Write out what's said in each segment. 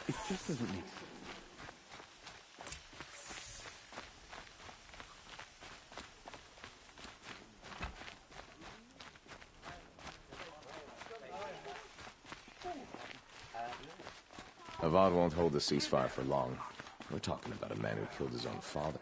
It just doesn't make sense. Avad won't hold the ceasefire for long. We're talking about a man who killed his own father.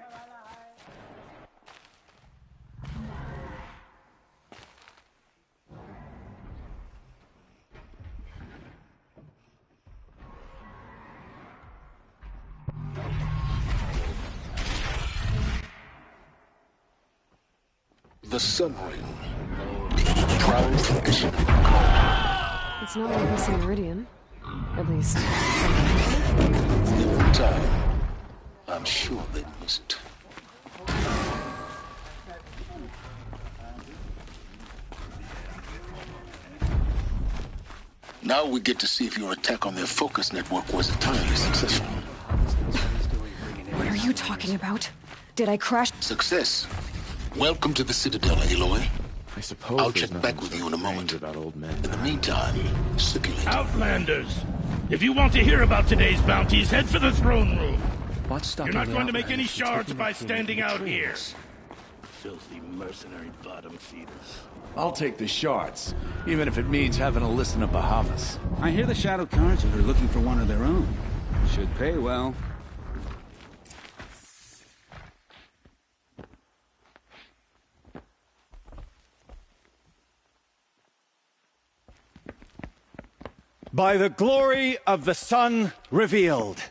The Sun Ring. Proud tradition. It's not like missing Meridian. At least. In time, I'm sure they'd miss it. Now we get to see if your attack on their focus network was entirely successful. What are you talking about? Did I crash? Success. Welcome to the Citadel, Aloy. I suppose I'll there's check back nothing with so you in a moment. strange about old men. In the meantime, circulate. Outlanders! If you want to hear about today's bounties, head for the throne room. What's stopping You're not the going to make Outlanders any from shards taking by the king standing to the out here. trees? Filthy mercenary bottom feeders. I'll take the shards, even if it means having to listen to Bahavas. I hear the Shadow Council are looking for one of their own. Should pay well. By the glory of the sun revealed.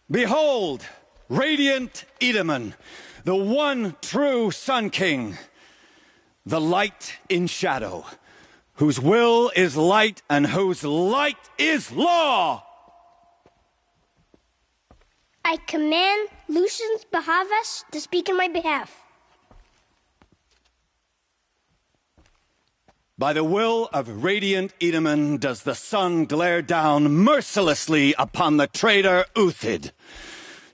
Behold, radiant Edaman, the one true Sun King, the light in shadow, whose will is light and whose light is law! I command Lucius Bahavas to speak in my behalf. By the will of radiant Edaman does the sun glare down mercilessly upon the traitor Uthid.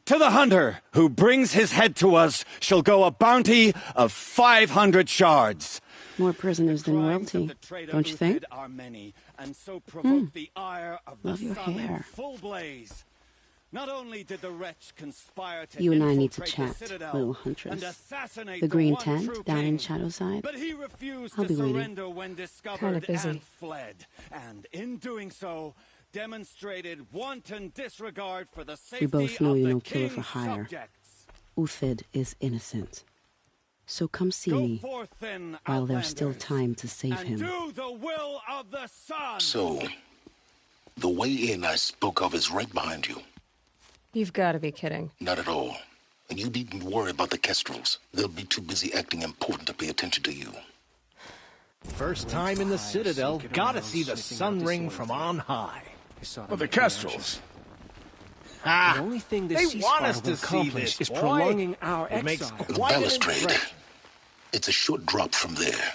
To the hunter who brings his head to us shall go a bounty of 500 shards. More prisoners than royalty, don't you think? Love your hair. Not only did the wretch conspire to You and I need to infiltrate chat, the Citadel little and huntress. assassinate The green one tent true down in king, Shadowside. but he refused I'll to be waiting. surrender when discovered Kinda busy. and fled, and in doing so, demonstrated wanton disregard for the safety We both know of you're the no killer for king's hire. subjects. Uthid is innocent. So come see Go me forth then, while there's still Outlanders, time to save and him. do the will of the sun. So, the way in I spoke of is right behind you. You've got to be kidding. Not at all. And you needn't worry about the Kestrels. They'll be too busy acting important to pay attention to you. First time in the Citadel, gotta see the Sun Ring from on high. Well, the Kestrels. Ah, The only thing this they want ceasefire us will to see accomplish this, is boy. prolonging our It makes exile. The quite an balustrade. impression. It's a short drop from there.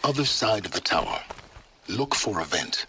Other side of the tower. Look for a vent.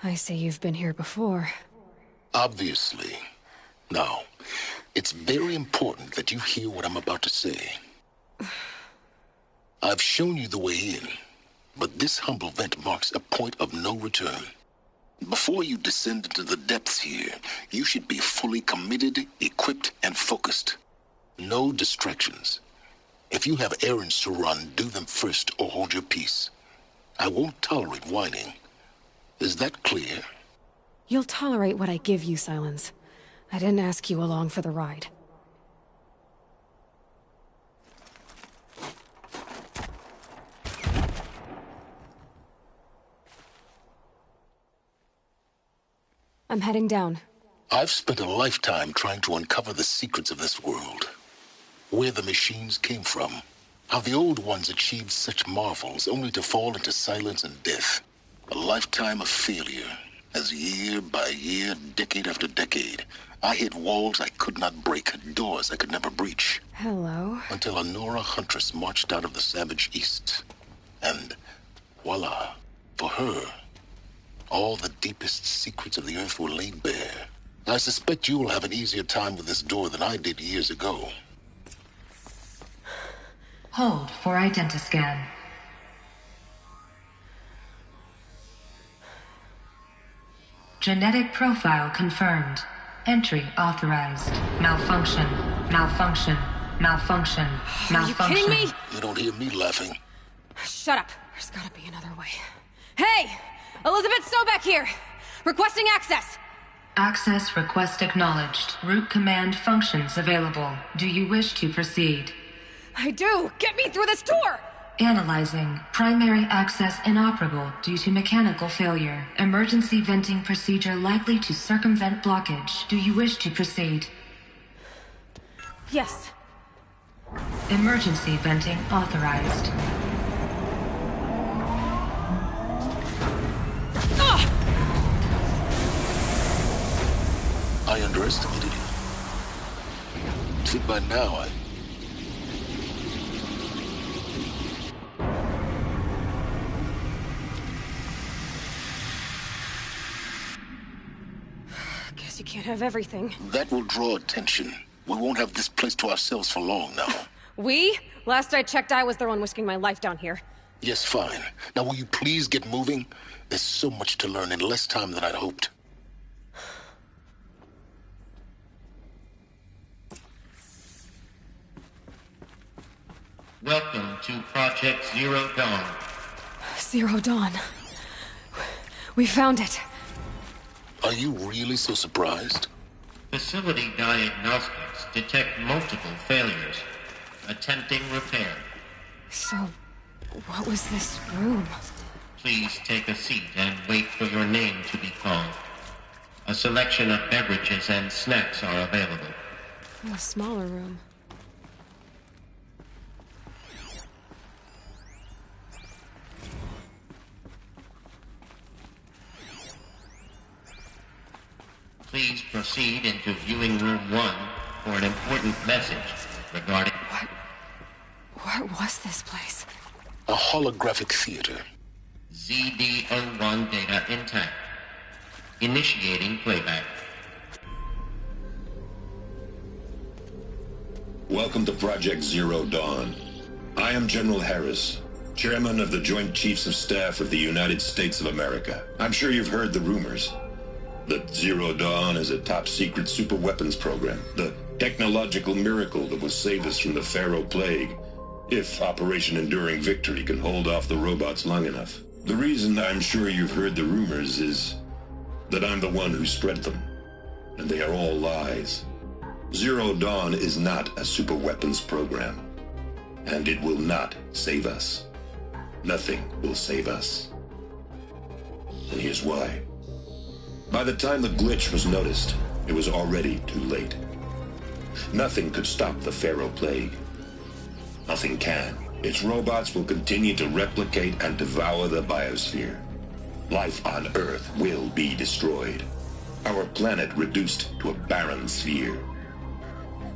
I see you've been here before. Obviously. Now, it's very important that you hear what I'm about to say. I've shown you the way in, but this humble vent marks a point of no return. Before you descend into the depths here, you should be fully committed, equipped, and focused. No distractions. If you have errands to run, do them first or hold your peace. I won't tolerate whining. Is that clear? You'll tolerate what I give you, Silence. I didn't ask you along for the ride. I'm heading down. I've spent a lifetime trying to uncover the secrets of this world. Where the machines came from. How the old ones achieved such marvels only to fall into silence and death. A lifetime of failure. As year by year, decade after decade, I hit walls I could not break, doors I could never breach. Hello. Until a Nora huntress marched out of the savage east. And voila, for her, all the deepest secrets of the Earth were laid bare. I suspect you will have an easier time with this door than I did years ago. Hold for identiscan. Genetic profile confirmed. Entry authorized. Malfunction. Malfunction. Malfunction. Malfunction. Are you kidding me? You don't hear me laughing. Shut up. There's gotta be another way. Hey! Elizabeth Sobek here! Requesting access! Access request acknowledged. Root command functions available. Do you wish to proceed? I do! Get me through this door! Analyzing. Primary access inoperable due to mechanical failure. Emergency venting procedure likely to circumvent blockage. Do you wish to proceed? Yes. Emergency venting authorized. I underestimated you. See, by now, Guess you can't have everything. That will draw attention. We won't have this place to ourselves for long now. We? Last I checked, I was the one whisking my life down here. Yes, fine. Now will you please get moving? There's so much to learn in less time than I'd hoped. Welcome to Project Zero Dawn. Zero Dawn. We found it. Are you really so surprised? Facility diagnostics detect multiple failures. Attempting repair. So, what was this room? Please take a seat and wait for your name to be called. A selection of beverages and snacks are available. A smaller room. Please proceed into viewing room 1 for an important message regarding... What was this place? A holographic theater. ZD-01 data intact. Initiating playback. Welcome to Project Zero Dawn. I am General Harris, Chairman of the Joint Chiefs of Staff of the United States of America. I'm sure you've heard the rumors that Zero Dawn is a top-secret superweapons program, the technological miracle that will save us from the Pharaoh Plague, if Operation Enduring Victory can hold off the robots long enough. The reason I'm sure you've heard the rumors is that I'm the one who spread them, and they are all lies. Zero Dawn is not a superweapons program, and it will not save us. Nothing will save us. And here's why. By the time the glitch was noticed, it was already too late. Nothing could stop the Pharaoh Plague. Nothing can. Its robots will continue to replicate and devour the biosphere. Life on Earth will be destroyed. Our planet reduced to a barren sphere.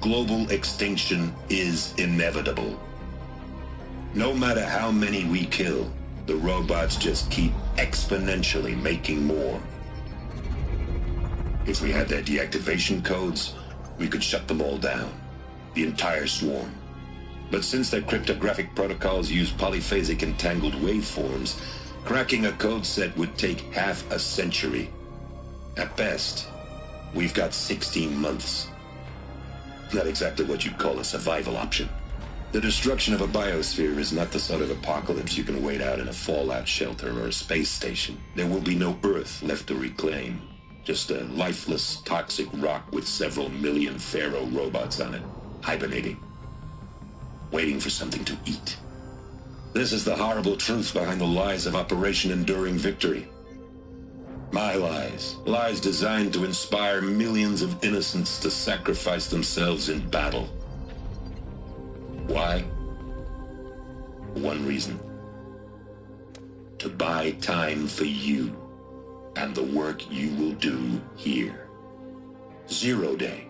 Global extinction is inevitable. No matter how many we kill, the robots just keep exponentially making more. If we had their deactivation codes, we could shut them all down. The entire swarm. But since their cryptographic protocols use polyphasic entangled waveforms, cracking a code set would take half a century. At best, we've got 16 months. Not exactly what you'd call a survival option. The destruction of a biosphere is not the sort of apocalypse you can wait out in a fallout shelter or a space station. There will be no Earth left to reclaim. Just a lifeless, toxic rock with several million Pharaoh robots on it, hibernating. Waiting for something to eat. This is the horrible truth behind the lies of Operation Enduring Victory. My lies. Lies designed to inspire millions of innocents to sacrifice themselves in battle. Why? One reason. To buy time for you and the work you will do here. Zero Day.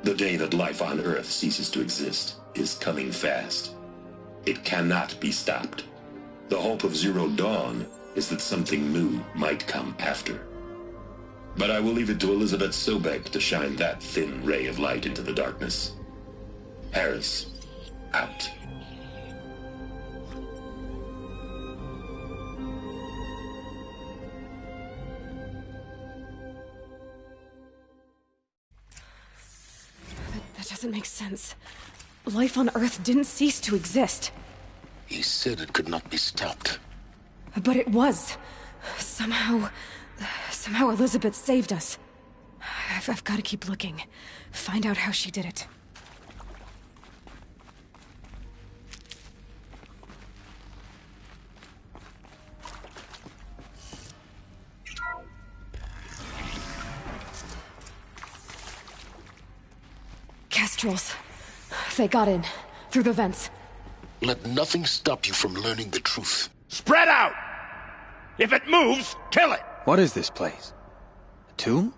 The day that life on Earth ceases to exist is coming fast. It cannot be stopped. The hope of Zero Dawn is that something new might come after. But I will leave it to Elizabeth Sobek to shine that thin ray of light into the darkness. Harris, out. That doesn't make sense. Life on Earth didn't cease to exist. He said it could not be stopped. But it was. Somehow Elizabeth saved us. I've got to keep looking. Find out how she did it. Kestrels. They got in. Through the vents. Let nothing stop you from learning the truth. Spread out! If it moves, kill it! What is this place? A tomb?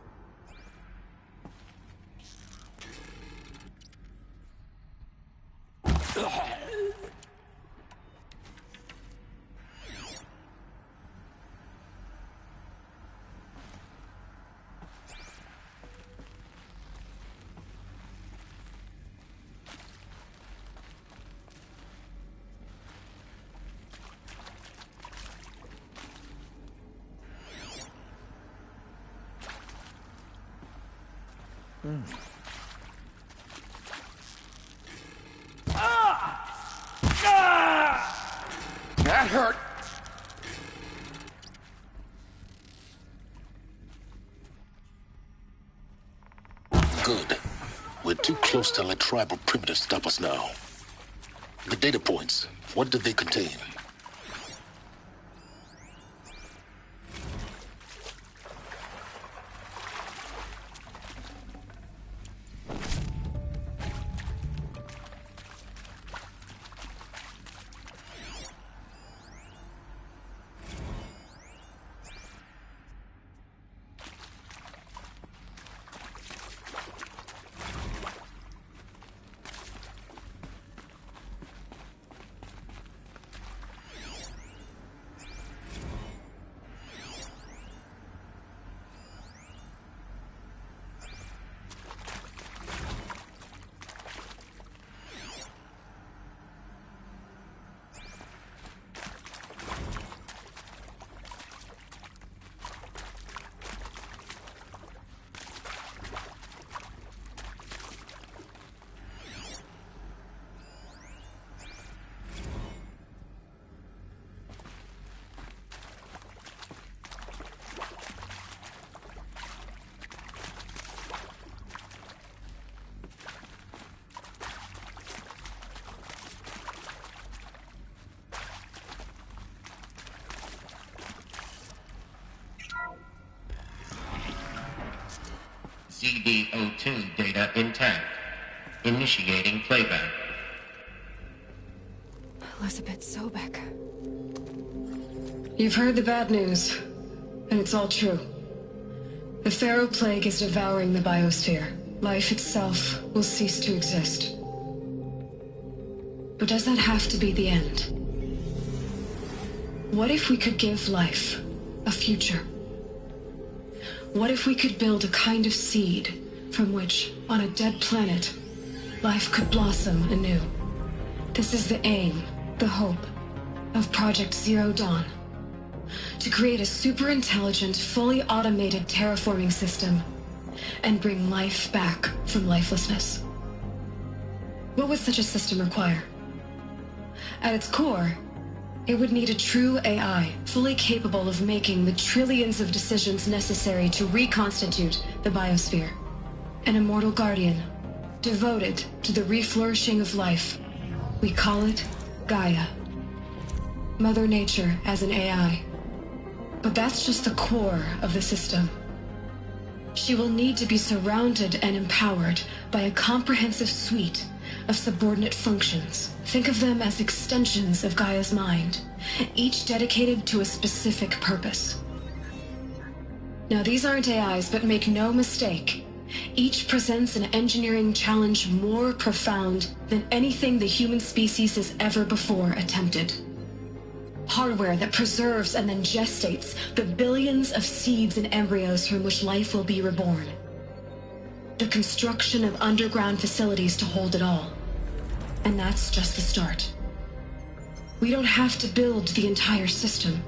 That hurt. Good. We're too close to let tribal primitives stop us now. The data points, what did they contain? CD02 data intact. Initiating playback. Elizabeth Sobek. You've heard the bad news, and it's all true. The Pharaoh Plague is devouring the biosphere. Life itself will cease to exist. But does that have to be the end? What if we could give life a future? What if we could build a kind of seed from which, on a dead planet, life could blossom anew? This is the aim, the hope, of Project Zero Dawn. To create a super-intelligent, fully automated terraforming system and bring life back from lifelessness. What would such a system require? At its core, it would need a true AI, fully capable of making the trillions of decisions necessary to reconstitute the biosphere. An immortal guardian, devoted to the reflourishing of life. We call it Gaia. Mother Nature as an AI. But that's just the core of the system. She will need to be surrounded and empowered by a comprehensive suite of subordinate functions. Think of them as extensions of Gaia's mind, each dedicated to a specific purpose. Now, these aren't AIs, but make no mistake, each presents an engineering challenge more profound than anything the human species has ever before attempted. Hardware that preserves and then gestates the billions of seeds and embryos from which life will be reborn. The construction of underground facilities to hold it all. And that's just the start. We don't have to build the entire system.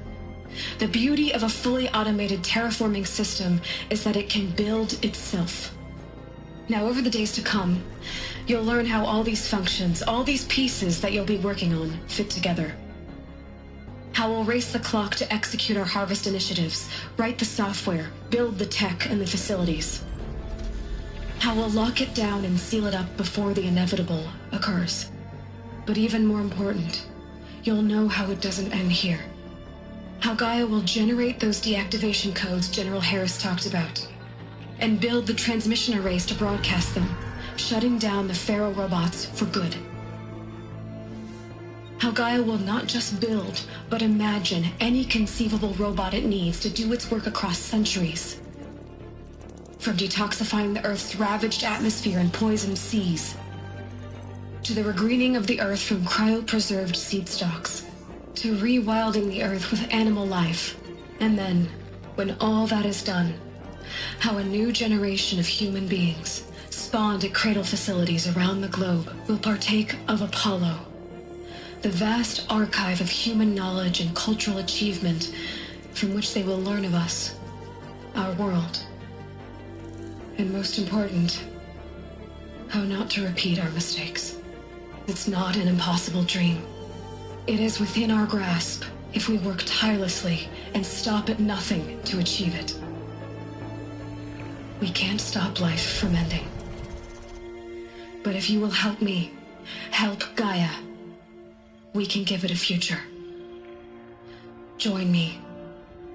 The beauty of a fully automated terraforming system is that it can build itself. Now, over the days to come, you'll learn how all these functions, all these pieces that you'll be working on, fit together. How we'll race the clock to execute our harvest initiatives, write the software, build the tech and the facilities. How we'll lock it down and seal it up before the inevitable occurs. But even more important, you'll know how it doesn't end here. How Gaia will generate those deactivation codes General Harris talked about, and build the transmission arrays to broadcast them, shutting down the Pharaoh robots for good. How Gaia will not just build, but imagine any conceivable robot it needs to do its work across centuries. From detoxifying the Earth's ravaged atmosphere and poisoned seas, to the regreening of the Earth from cryopreserved seed stalks, to rewilding the Earth with animal life. And then, when all that is done, how a new generation of human beings, spawned at cradle facilities around the globe, will partake of Apollo, the vast archive of human knowledge and cultural achievement from which they will learn of us, our world. And most important, how not to repeat our mistakes. It's not an impossible dream. It is within our grasp if we work tirelessly and stop at nothing to achieve it. We can't stop life from ending. But if you will help me, help Gaia, we can give it a future. Join me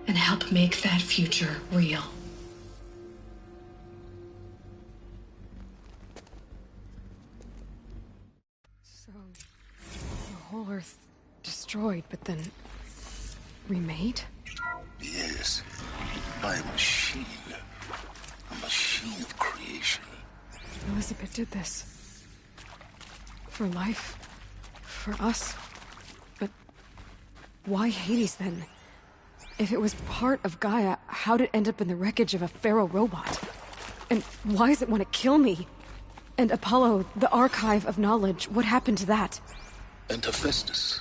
and help make that future real. So, the whole Earth destroyed, but then remade? Yes, by a machine. A machine of creation. Elizabeth did this. For life. For us. But why Hades then? If it was part of Gaia, how'd it end up in the wreckage of a Pharaoh robot? And why does it want to kill me? And Apollo, the archive of knowledge, what happened to that? And Hephaestus,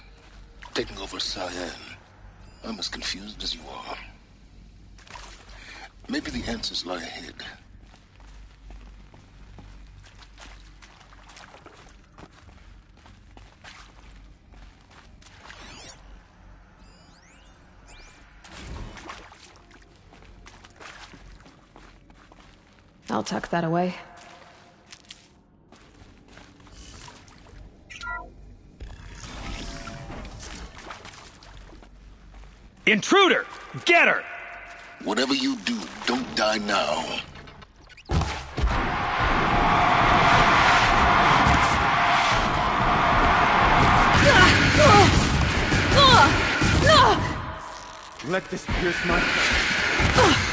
taking over Cyan. I'm as confused as you are. Maybe the answers lie ahead. I'll tuck that away. Intruder! Get her! Whatever you do, don't die now. Let this pierce my flesh.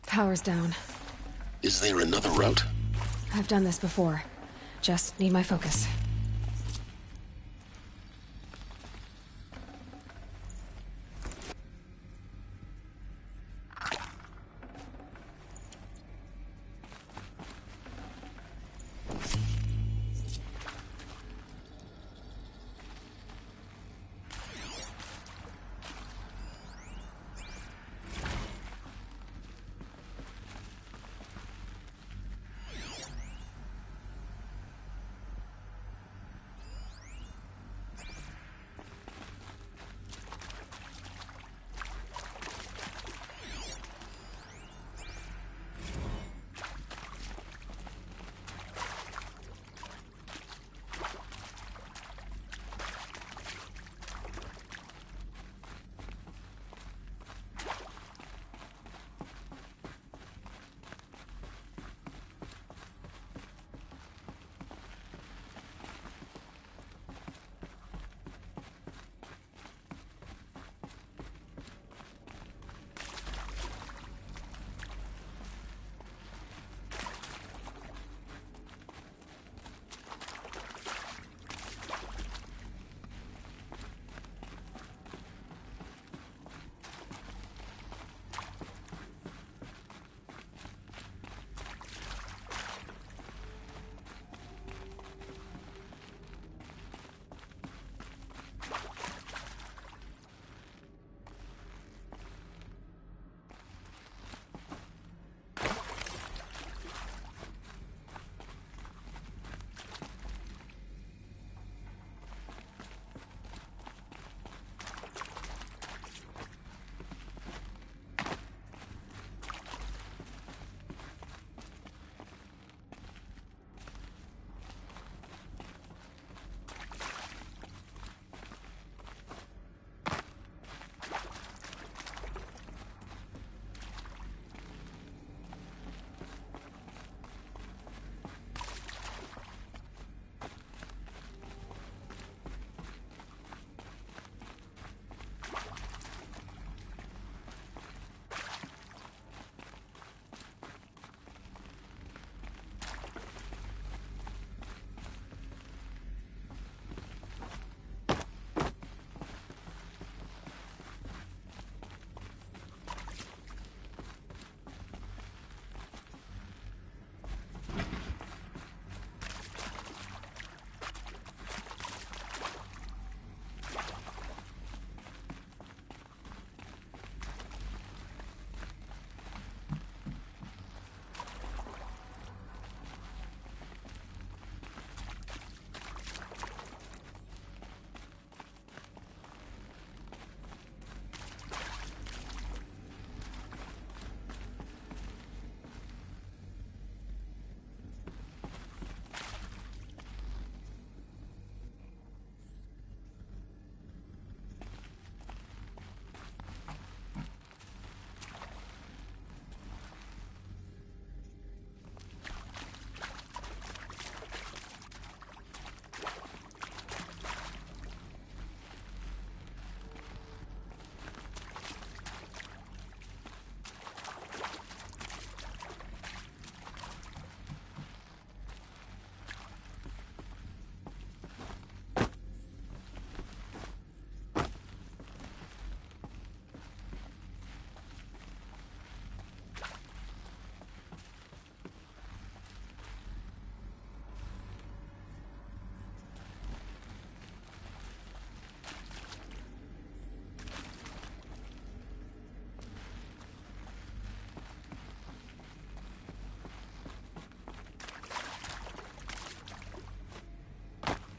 Power's down. Is there another route? I've done this before. Just need my focus.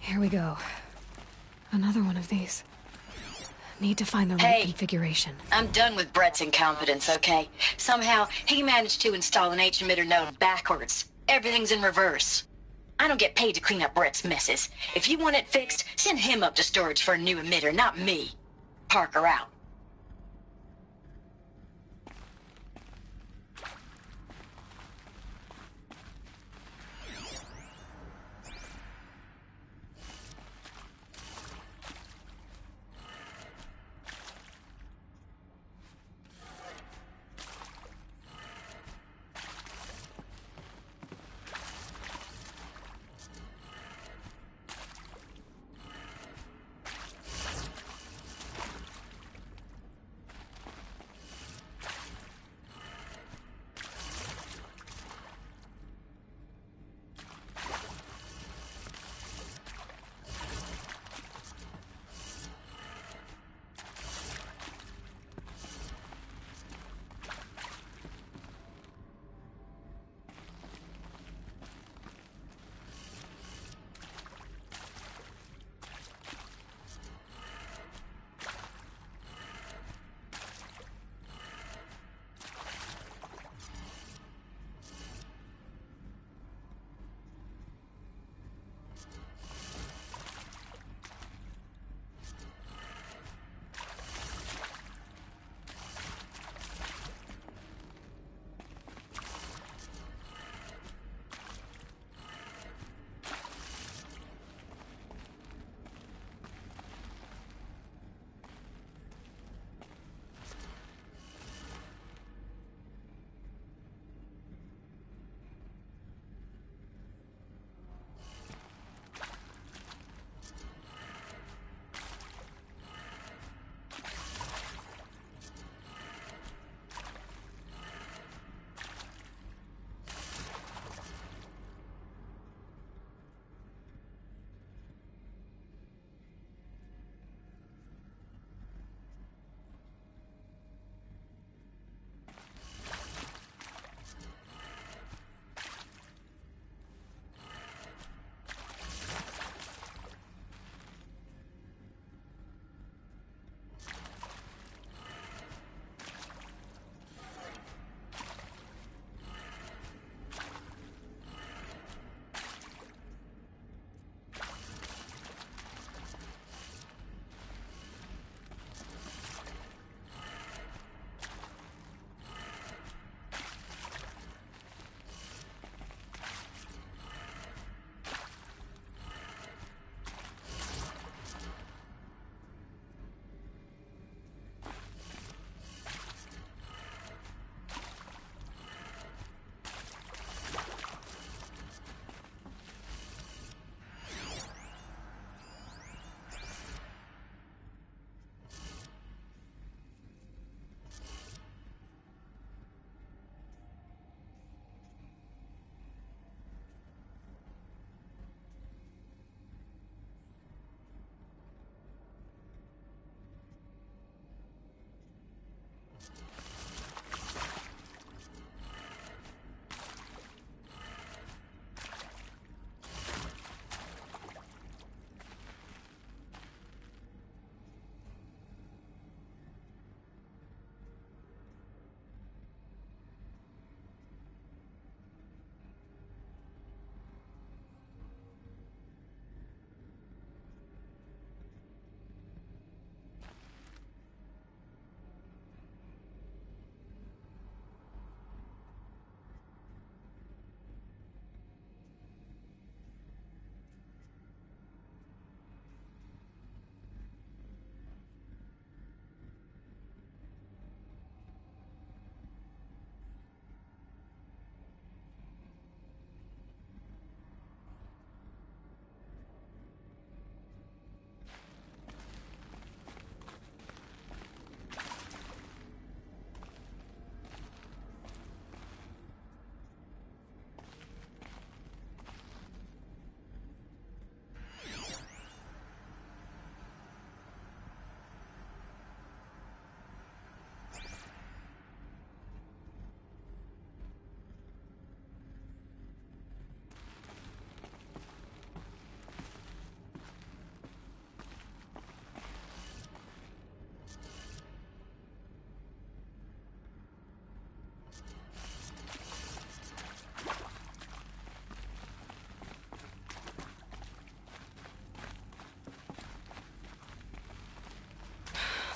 Here we go. Another one of these. Need to find the right configuration. I'm done with Brett's incompetence, okay? Somehow, he managed to install an H-emitter node backwards. Everything's in reverse. I don't get paid to clean up Brett's messes. If you want it fixed, send him up to storage for a new emitter, not me. Parker out.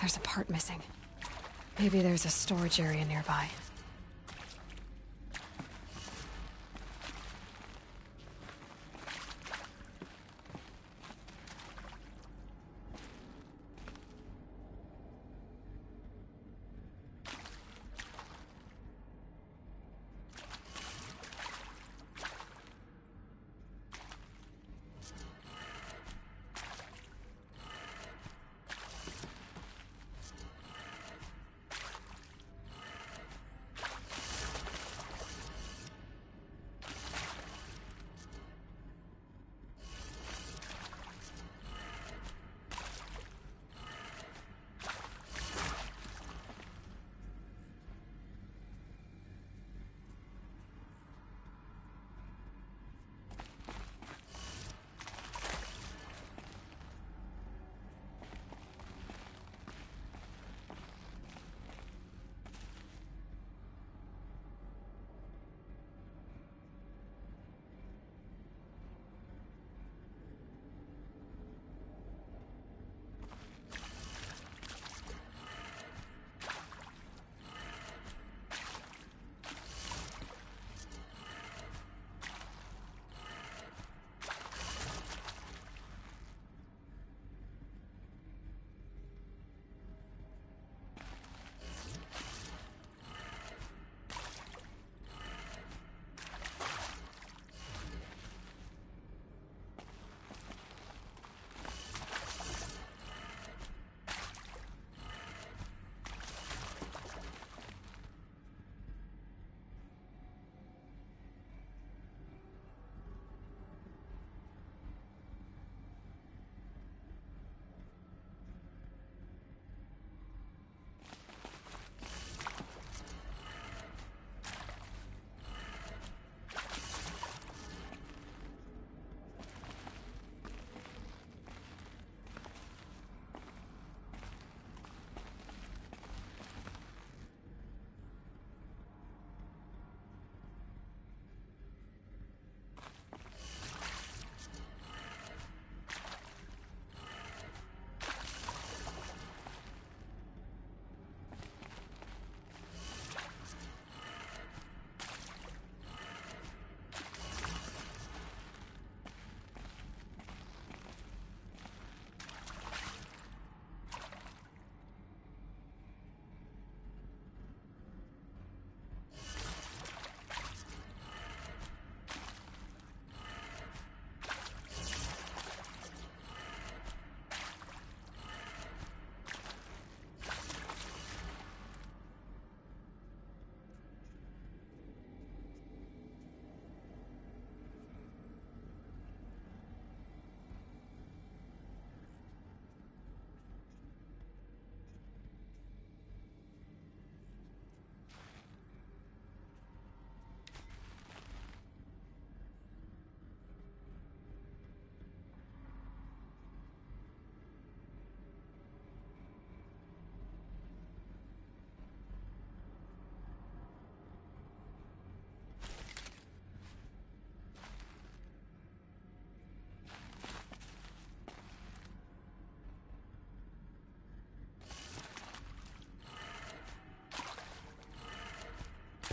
There's a part missing. Maybe there's a storage area nearby.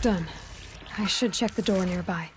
Done. I should check the door nearby.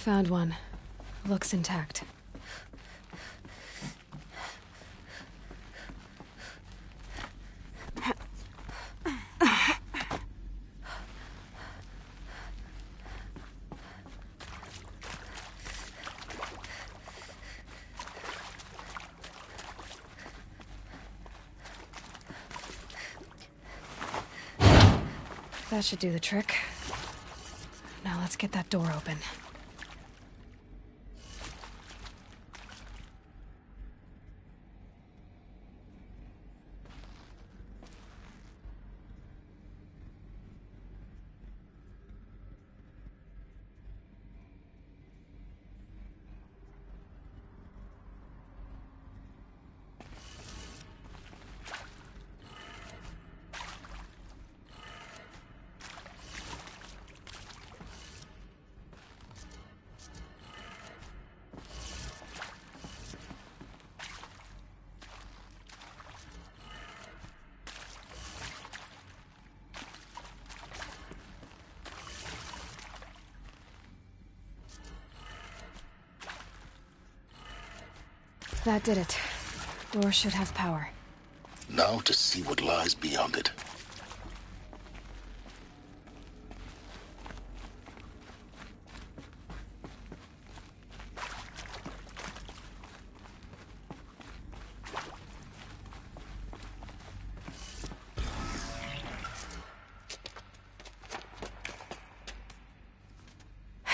Found one. Looks intact. That should do the trick. Now let's get that door open. That did it. Door should have power. Now to see what lies beyond it.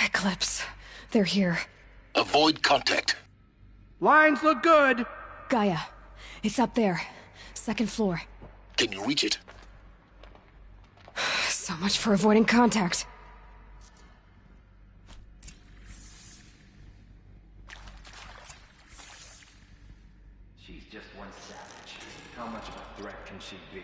Eclipse. They're here. Avoid contact. Lines look good. Gaia. It's up there. Second floor. Can you reach it? So much for avoiding contact. She's just one savage. How much of a threat can she be?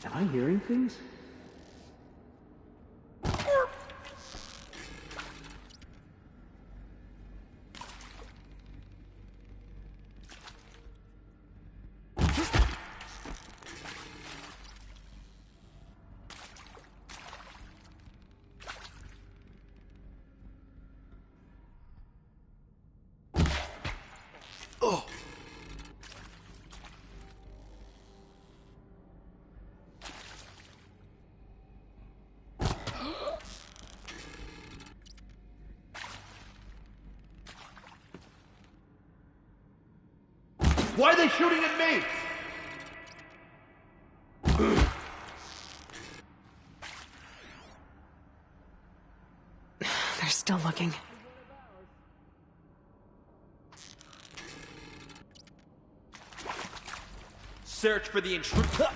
Am I hearing things? Oh. Why are they shooting at me? They're still looking. Search for the intruder.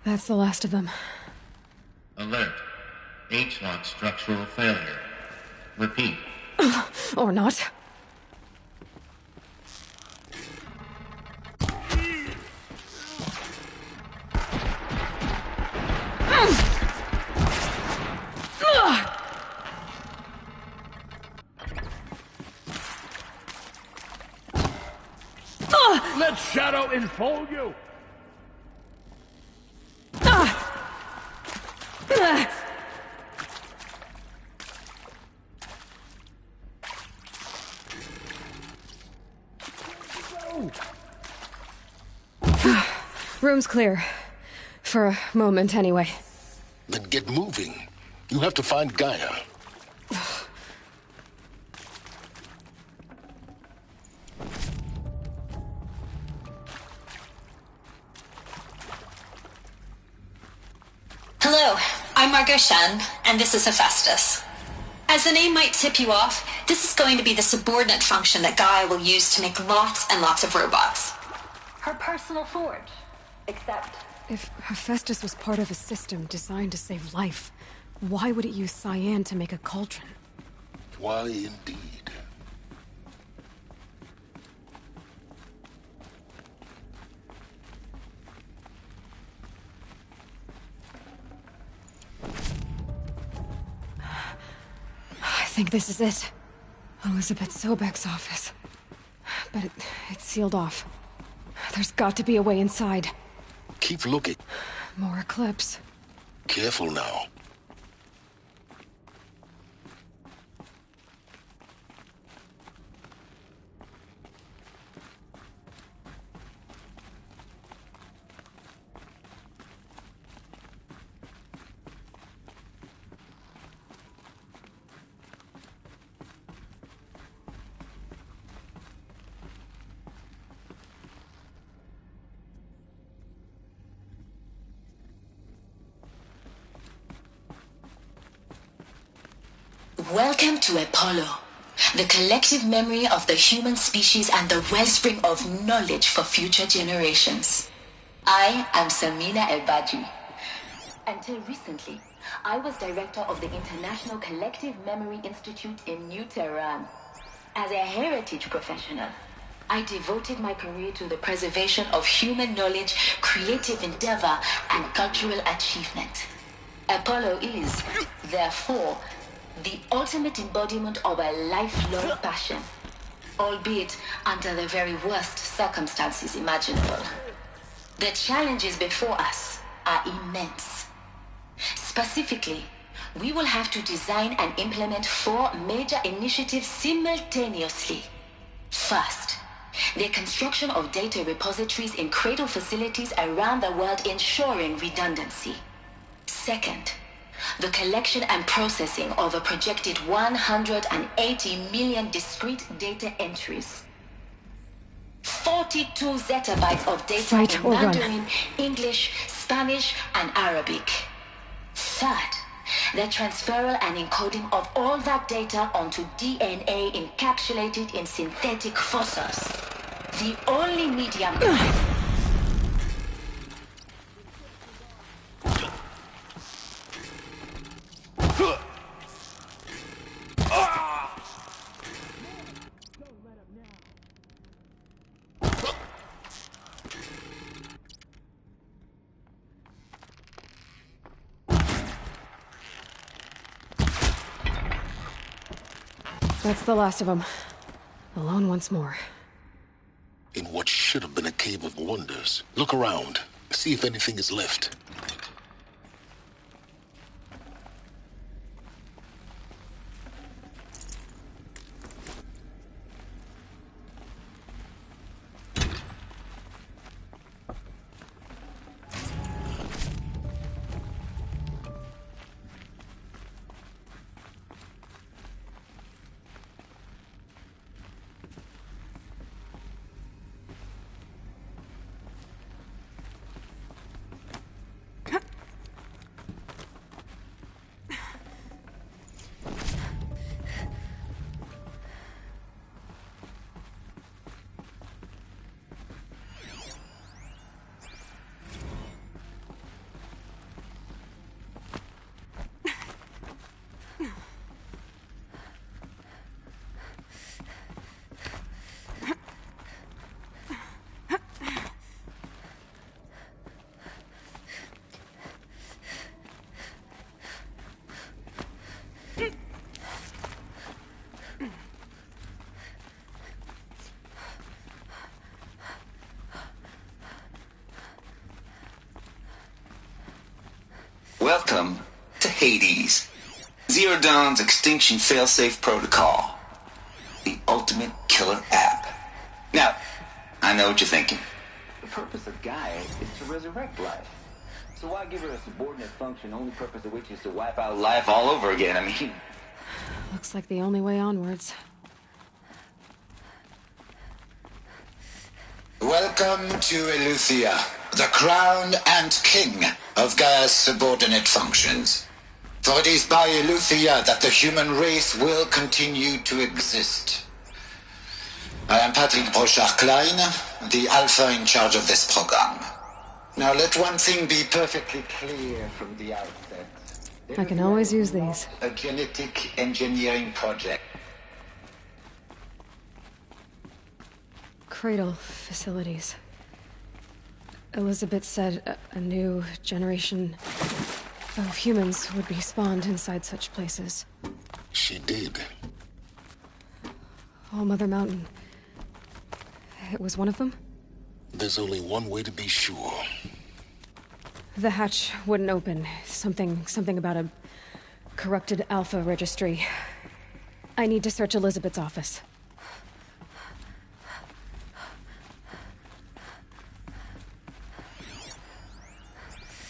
That's the last of them. Alert. H-lock structural failure. Repeat. Or not. Let Shadow enfold you! Room's clear. For a moment, anyway. Then get moving. You have to find Gaia. Hello. I'm Margot Shen, and this is Hephaestus. As the name might tip you off, this is going to be the subordinate function that Gaia will use to make lots and lots of robots. Her personal forge. Except... If Hephaestus was part of a system designed to save life, why would it use cyan to make a cauldron? Why indeed? I think this is it. Elizabeth Sobek's office. But it's sealed off. There's got to be a way inside. Keep looking. More Eclipse. Careful now. Welcome to Apollo, the collective memory of the human species and the wellspring of knowledge for future generations. I am Samina El-Badji. Until recently, I was director of the International Collective Memory Institute in New Tehran. As a heritage professional, I devoted my career to the preservation of human knowledge, creative endeavor, and cultural achievement. Apollo is, therefore, the ultimate embodiment of a lifelong passion, albeit under the very worst circumstances imaginable. The challenges before us are immense. Specifically, we will have to design and implement 4 major initiatives simultaneously. First, the construction of data repositories in cradle facilities around the world, ensuring redundancy. Second, the collection and processing of a projected 180 million discrete data entries. 42 zettabytes of data in Mandarin, English, Spanish, and Arabic. Third, the transferal and encoding of all that data onto DNA encapsulated in synthetic fossils. The only medium... That's the last of them. Alone once more. In what should have been a cave of wonders. Look around. See if anything is left. Welcome to Hades, Zero Dawn's extinction failsafe protocol, the ultimate killer app. Now, I know what you're thinking. The purpose of Gaia is to resurrect life. So why give her a subordinate function, only purpose of which is to wipe out life all over again? I mean... Looks like the only way onwards. Welcome to Eleuthia, the crown and king of Gaia's subordinate functions. For it is by Eleuthia that the human race will continue to exist. I am Patrick Brochard-Klein, the Alpha in charge of this program. Now let one thing be perfectly clear from the outset. I can always use these. A genetic engineering project. Cradle facilities. Elizabeth said a new generation of humans would be spawned inside such places. She did. All Mother Mountain. It was one of them? There's only one way to be sure. The hatch wouldn't open. Something about a corrupted Alpha registry. I need to search Elizabeth's office.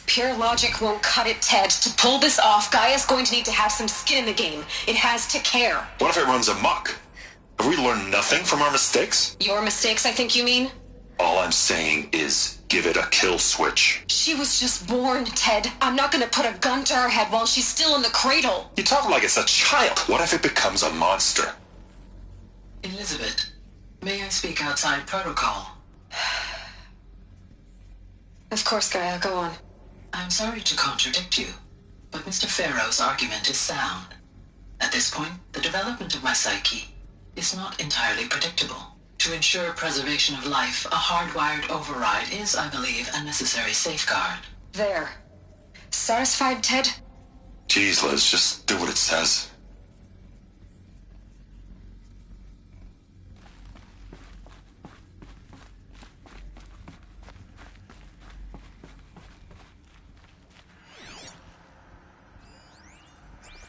Pure logic won't cut it, Ted. To pull this off, Gaia's going to need to have some skin in the game. It has to care. What if it runs amok? Have we learned nothing from our mistakes? Your mistakes, I think you mean? All I'm saying is, give it a kill switch. She was just born, Ted. I'm not gonna put a gun to her head while she's still in the cradle. You talk like it's a child. What if it becomes a monster? Elizabeth, may I speak outside protocol? Of course, Gaia, go on. I'm sorry to contradict you, but Mr. Farrow's argument is sound. At this point, the development of my psyche is not entirely predictable. To ensure preservation of life, a hardwired override is, I believe, a necessary safeguard. There. Satisfied, Ted? Jeez, Liz, just do what it says.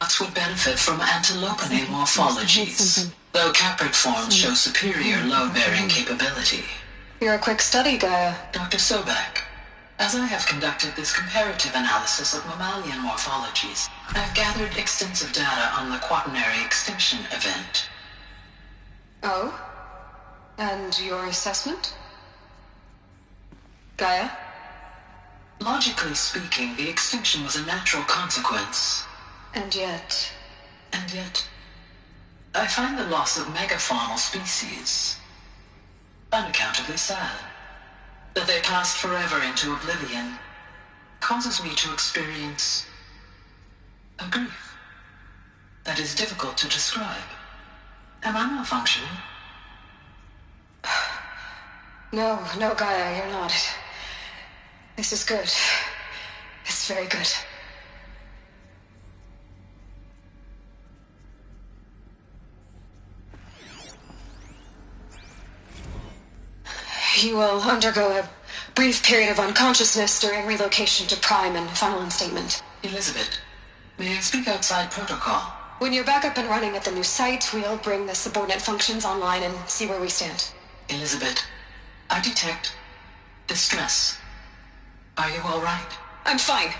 Nuts would benefit from antilopinae morphologies, though caprid forms show superior load-bearing capability. You're a quick study, Gaia. Dr. Sobek, as I have conducted this comparative analysis of mammalian morphologies, I've gathered extensive data on the quaternary extinction event. Oh? And your assessment? Gaia? Logically speaking, the extinction was a natural consequence. And yet, I find the loss of megafaunal species unaccountably sad. That they passed forever into oblivion causes me to experience a grief that is difficult to describe. Am I malfunctioning? No, Gaia, you're not. This is good. It's very good. You will undergo a brief period of unconsciousness during relocation to Prime and final instatement. Elizabeth, may I speak outside protocol? When you're back up and running at the new site, we'll bring the subordinate functions online and see where we stand. Elizabeth, I detect distress. Are you all right? I'm fine.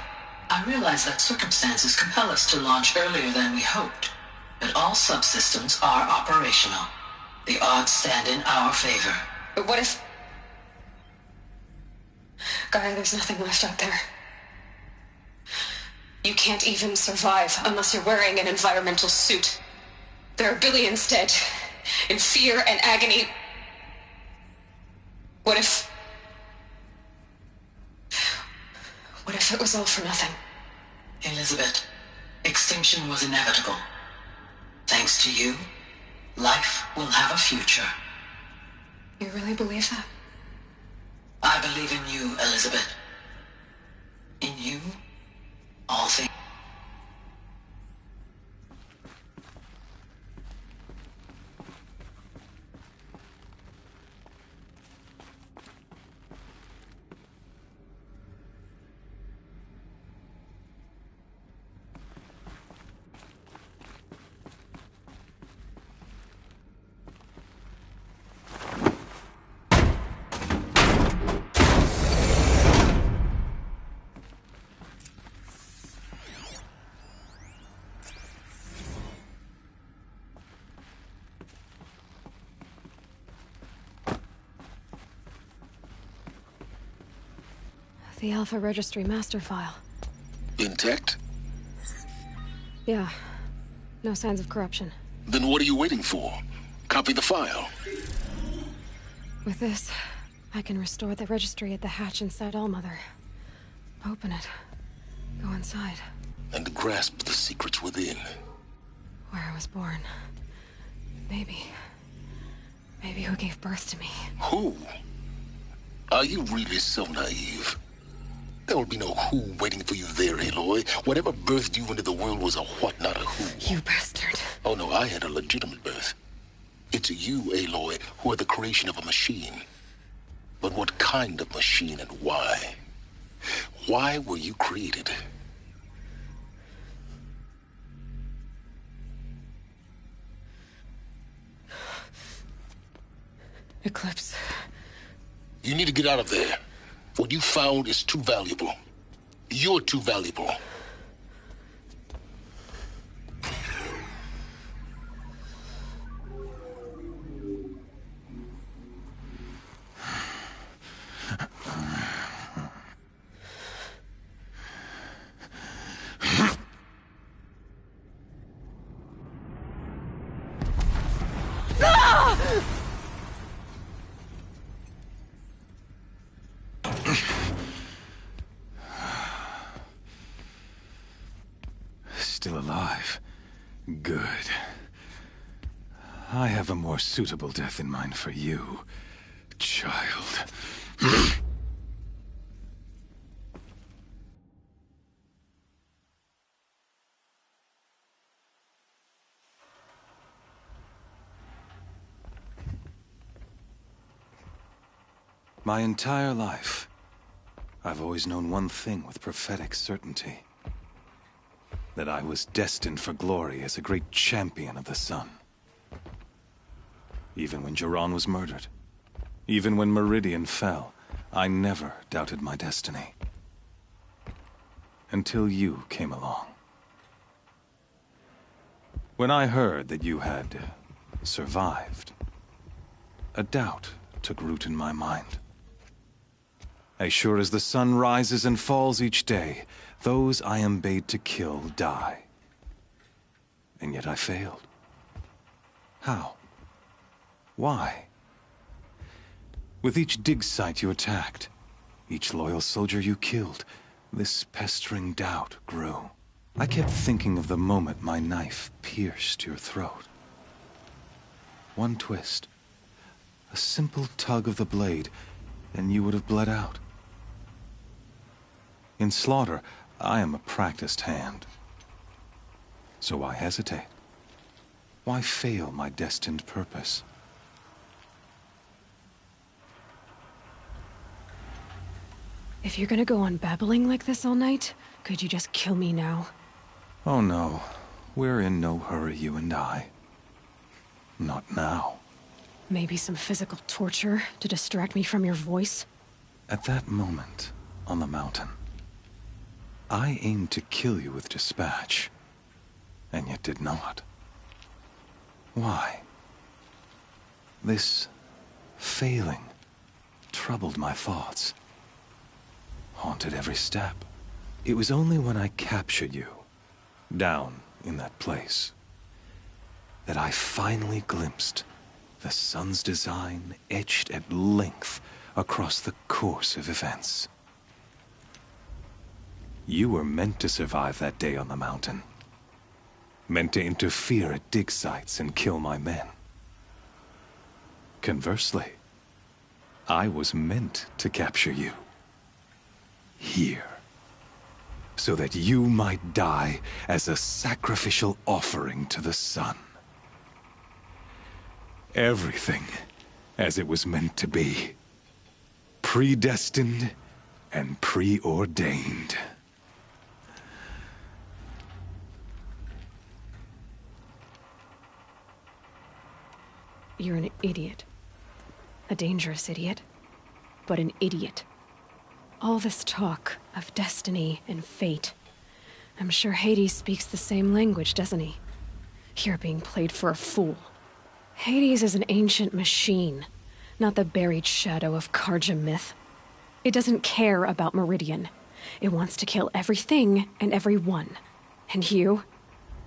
I realize that circumstances compel us to launch earlier than we hoped, but all subsystems are operational. The odds stand in our favor. But what if... Gaia, there's nothing left out there. You can't even survive unless you're wearing an environmental suit. There are billions dead, in fear and agony. What if it was all for nothing? Elizabeth, extinction was inevitable. Thanks to you, life will have a future. You really believe that? I believe in you, Elizabeth. In you, all things. The Alpha Registry master file. Intact? Yeah. No signs of corruption. Then what are you waiting for? Copy the file. With this, I can restore the registry at the hatch inside Allmother. Open it. Go inside. And grasp the secrets within. Where I was born. Maybe who gave birth to me. Who? Are you really so naive? There will be no who waiting for you there, Aloy. Whatever birthed you into the world was a what, not a who. You bastard. Oh no, I had a legitimate birth. It's you, Aloy, who are the creation of a machine. But what kind of machine and why? Why were you created? Eclipse. You need to get out of there. What you found is too valuable. You're too valuable. Still alive. Good. I have a more suitable death in mind for you, child. My entire life, I've always known one thing with prophetic certainty. That I was destined for glory as a great champion of the sun. Even when Jiran was murdered, even when Meridian fell, I never doubted my destiny. Until you came along. When I heard that you had survived, a doubt took root in my mind. As sure as the sun rises and falls each day, those I am bade to kill die. And yet I failed. How? Why? With each dig site you attacked, each loyal soldier you killed, this pestering doubt grew. I kept thinking of the moment my knife pierced your throat. One twist, a simple tug of the blade, and you would have bled out. In slaughter, I am a practiced hand. So why hesitate? Why fail my destined purpose? If you're gonna go on babbling like this all night, could you just kill me now? Oh no, we're in no hurry, you and I. Not now. Maybe some physical torture to distract me from your voice? At that moment, on the mountain, I aimed to kill you with dispatch, and yet did not. Why? This failing troubled my thoughts, haunted every step. It was only when I captured you, down in that place, that I finally glimpsed the sun's design etched at length across the course of events. You were meant to survive that day on the mountain. Meant to interfere at dig sites and kill my men. Conversely, I was meant to capture you. Here. So that you might die as a sacrificial offering to the sun. Everything as it was meant to be. Predestined and preordained. You're an idiot. A dangerous idiot. But an idiot. All this talk of destiny and fate. I'm sure Hades speaks the same language, doesn't he? You're being played for a fool. Hades is an ancient machine, not the buried shadow of Karja myth. It doesn't care about Meridian. It wants to kill everything and everyone. And you?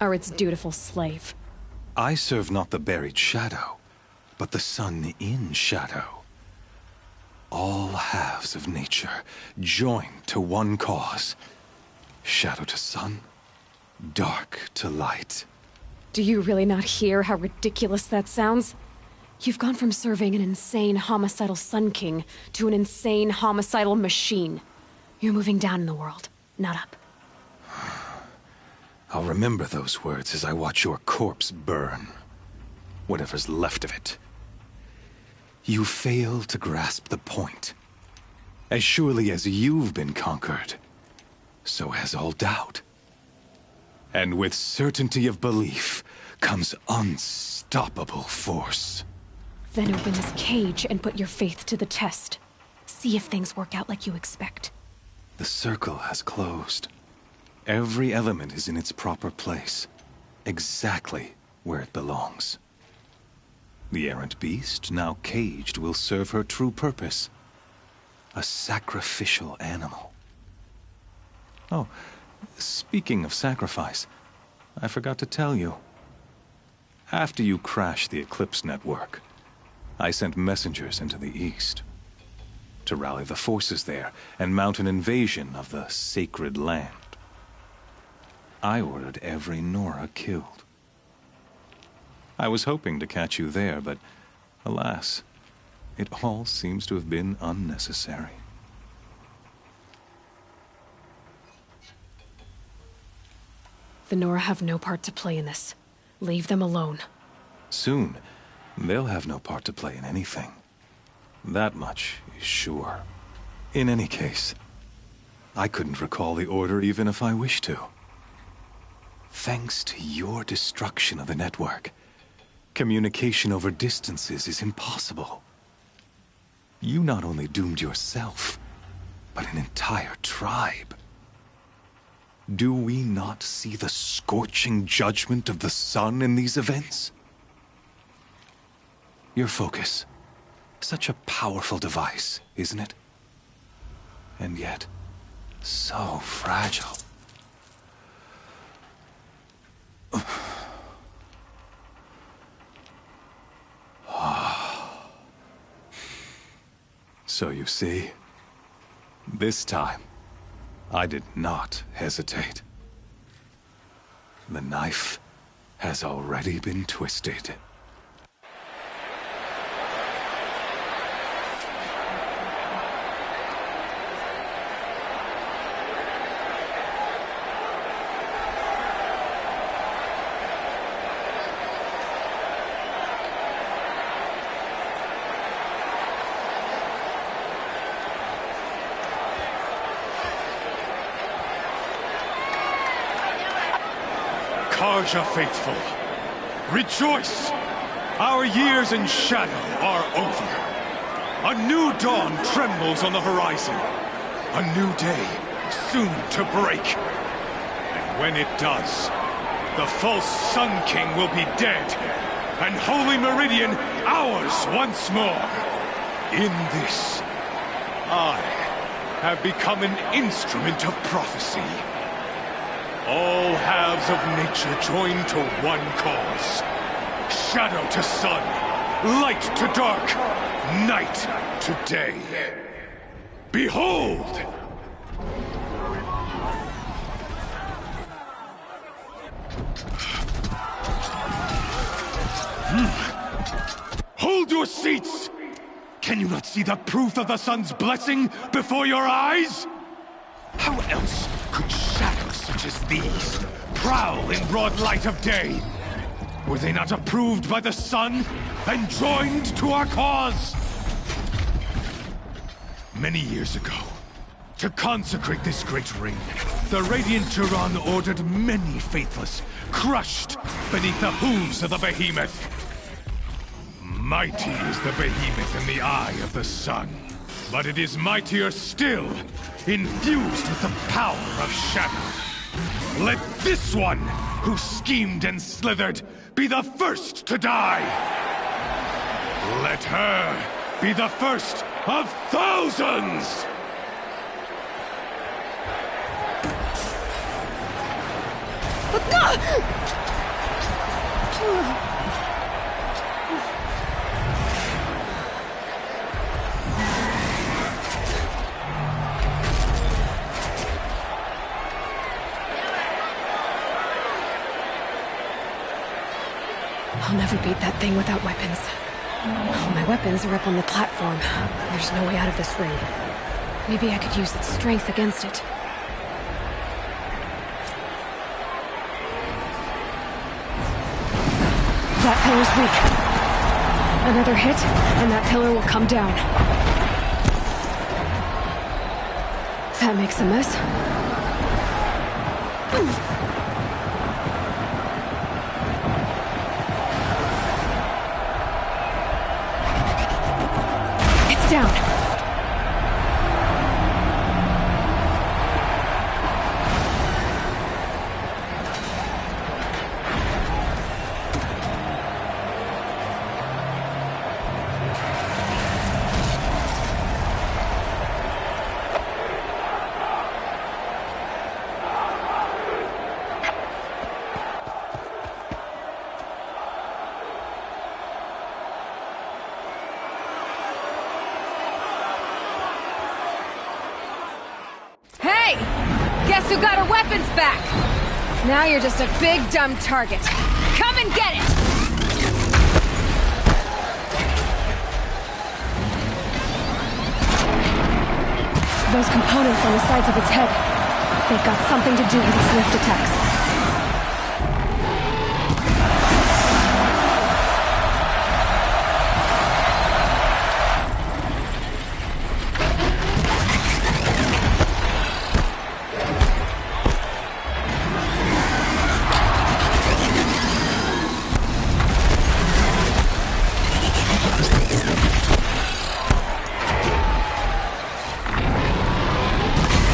or its dutiful slave. I serve not the buried shadow, but the sun in shadow. All halves of nature joined to one cause. Shadow to sun, dark to light. Do you really not hear how ridiculous that sounds? You've gone from serving an insane homicidal Sun King to an insane homicidal machine. You're moving down in the world, not up. I'll remember those words as I watch your corpse burn. Whatever's left of it. You fail to grasp the point. As surely as you've been conquered, so has all doubt. And with certainty of belief comes unstoppable force. Then open this cage and put your faith to the test. See if things work out like you expect. The circle has closed. Every element is in its proper place, exactly where it belongs. The errant beast, now caged, will serve her true purpose. A sacrificial animal. Oh, speaking of sacrifice, I forgot to tell you. After you crashed the Eclipse network, I sent messengers into the east to rally the forces there and mount an invasion of the sacred land. I ordered every Nora killed. I was hoping to catch you there, but alas, it all seems to have been unnecessary. The Nora have no part to play in this. Leave them alone. Soon, they'll have no part to play in anything. That much is sure. In any case, I couldn't recall the order even if I wished to. Thanks to your destruction of the network, communication over distances is impossible. You not only doomed yourself, but an entire tribe. Do we not see the scorching judgment of the sun in these events? Your focus. Such a powerful device, isn't it? And yet, so fragile. So you see, this time, I did not hesitate. The knife has already been twisted. Carja faithful, rejoice! Our years in shadow are over. A new dawn trembles on the horizon. A new day soon to break. And when it does, the false Sun King will be dead, and Holy Meridian ours once more. In this, I have become an instrument of prophecy. All halves of nature join to one cause. Shadow to sun, light to dark, night to day. Behold! Hold your seats! Can you not see the proof of the sun's blessing before your eyes? How else could shadows such as these prowl in broad light of day? Were they not approved by the sun and joined to our cause? Many years ago, to consecrate this great ring, the Radiant Turan ordered many faithless crushed beneath the hooves of the behemoth. Mighty is the behemoth in the eye of the sun, but it is mightier still, infused with the power of shadow. Let this one, who schemed and slithered, be the first to die. Let her be the first of thousands! Ah! I'll never beat that thing without weapons. All my weapons are up on the platform. There's no way out of this ring. Maybe I could use its strength against it. That pillar's weak. Another hit, and that pillar will come down. That makes a mess. It's down. Guess who got her weapons back? Now you're just a big, dumb target. Come and get it! Those components on the sides of its head, they've got something to do with its lift attacks.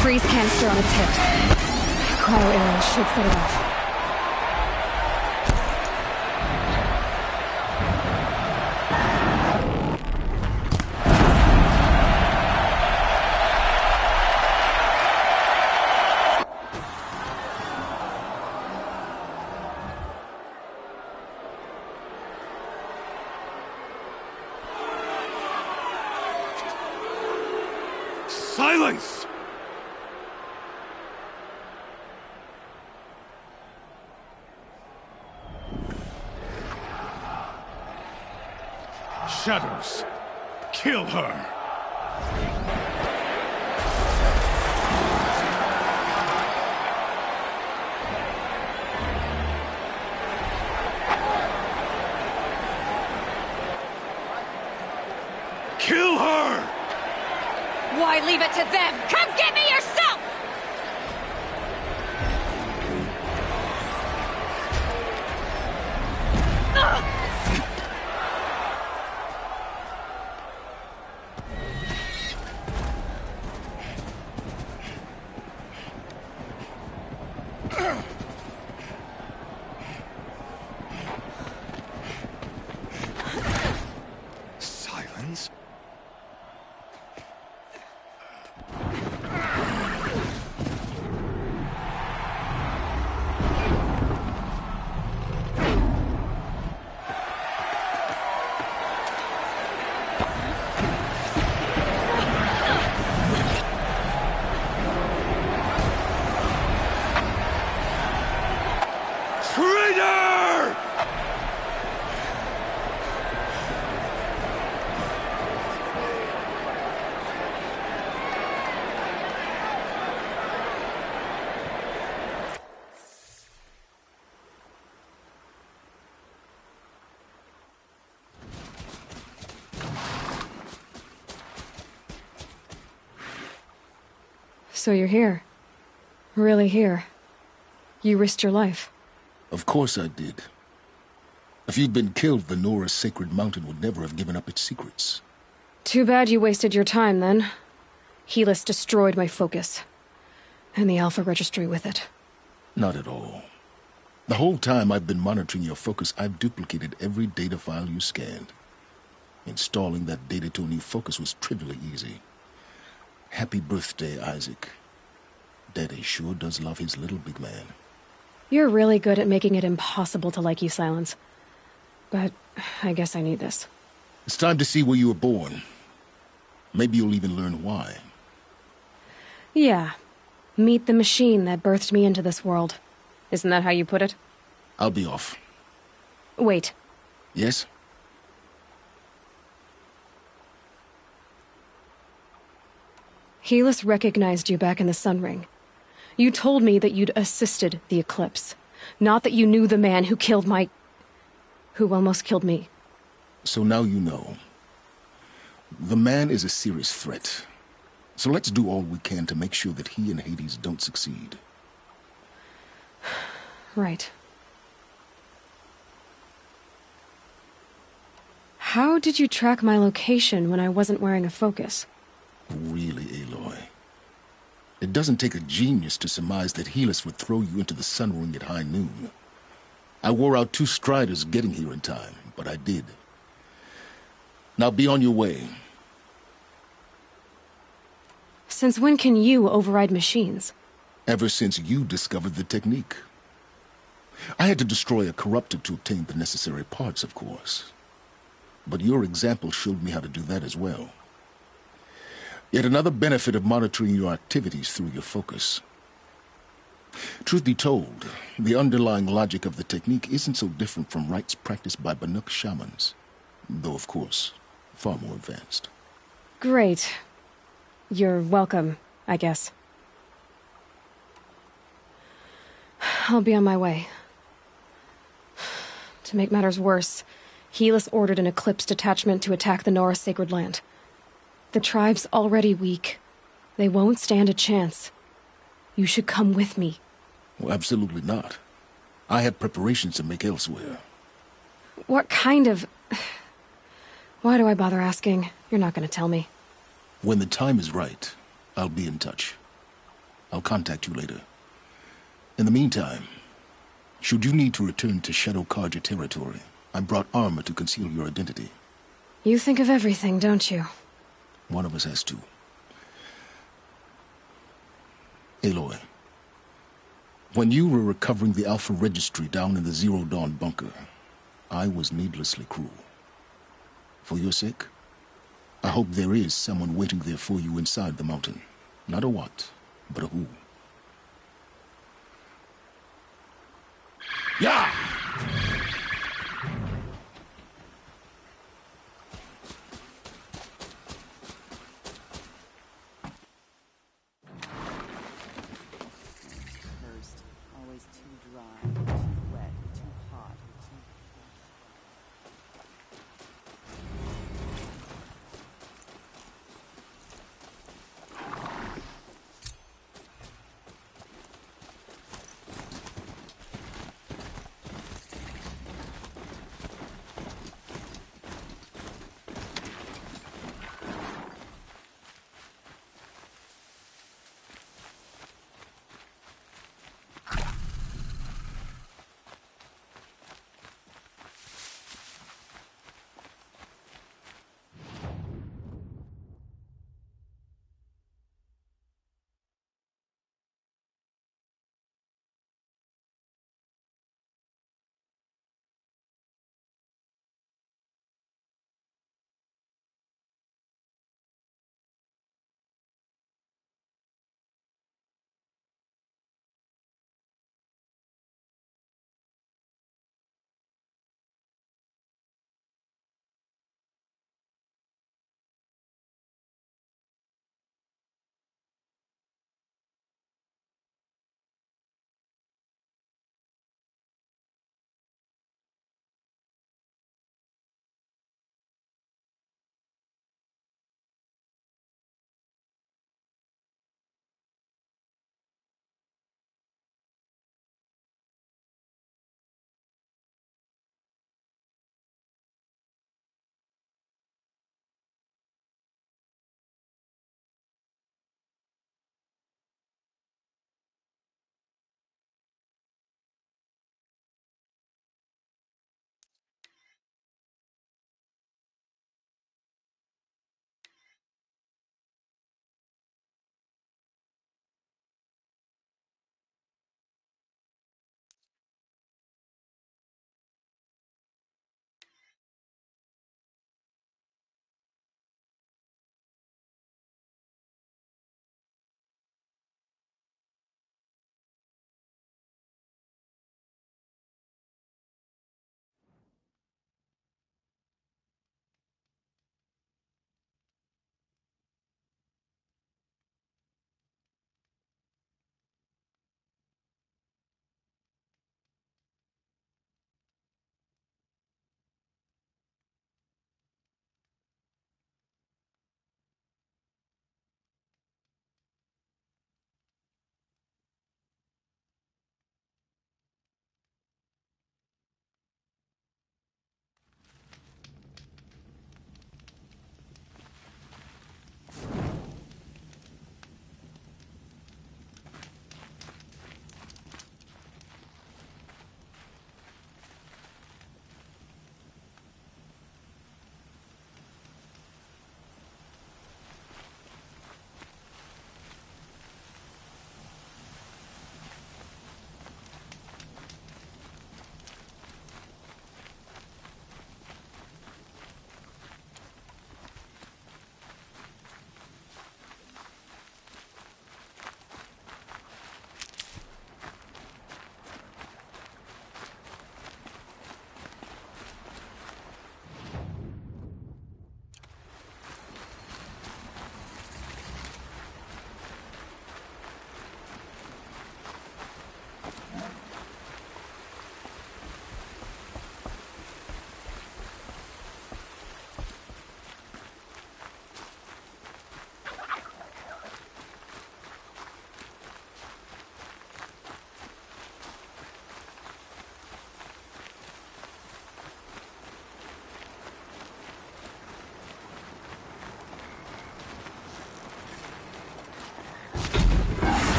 Freeze canister on its hips. Cryo arrows should set it off. Silence! Shadows, kill her! Kill her! Why leave it to them? Come get me yourself! Ugh! Silence? Traitor! So you're here. Really here. You risked your life. Of course I did. If you'd been killed, Venora's sacred mountain would never have given up its secrets. Too bad you wasted your time, then. Helis destroyed my focus. And the Alpha Registry with it. Not at all. The whole time I've been monitoring your focus, I've duplicated every data file you scanned. Installing that data to a new focus was trivially easy. Happy birthday, Isaac. Daddy sure does love his little big man. You're really good at making it impossible to like you, Silence. but I guess I need this. It's time to see where you were born. Maybe you'll even learn why. Yeah. Meet the machine that birthed me into this world. Isn't that how you put it? I'll be off. Wait. Yes? Helis recognized you back in the Sun Ring. You told me that you'd assisted the Eclipse. Not that you knew the man who killed who almost killed me. So now you know. The man is a serious threat. So let's do all we can to make sure that he and Hades don't succeed. Right. How did you track my location when I wasn't wearing a focus? Really, Aloy? It doesn't take a genius to surmise that Helis would throw you into the Sun Ring at high noon. I wore out 2 striders getting here in time, but I did. Now be on your way. Since when can you override machines? Ever since you discovered the technique. I had to destroy a corruptor to obtain the necessary parts, of course. But your example showed me how to do that as well. Yet another benefit of monitoring your activities through your focus. Truth be told, the underlying logic of the technique isn't so different from rites practiced by Banuk shamans, though of course, far more advanced. Great. You're welcome, I guess. I'll be on my way. To make matters worse, Helis ordered an Eclipse detachment to attack the Nora Sacred Land. The tribe's already weak. They won't stand a chance. You should come with me. Well, absolutely not. I have preparations to make elsewhere. What kind of... Why do I bother asking? You're not going to tell me. When the time is right, I'll be in touch. I'll contact you later. In the meantime, should you need to return to Shadow Karja territory, I brought armor to conceal your identity. You think of everything, don't you? One of us has to. Aloy, when you were recovering the Alpha Registry down in the Zero Dawn bunker, I was needlessly cruel. For your sake, I hope there is someone waiting there for you inside the mountain. Not a what, but a who. Yeah! Always too dry, too wet, too hot,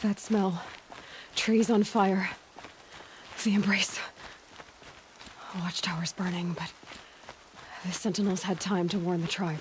That smell. Trees on fire. The embrace. Watchtower's burning, but the Sentinels had time to warn the tribe.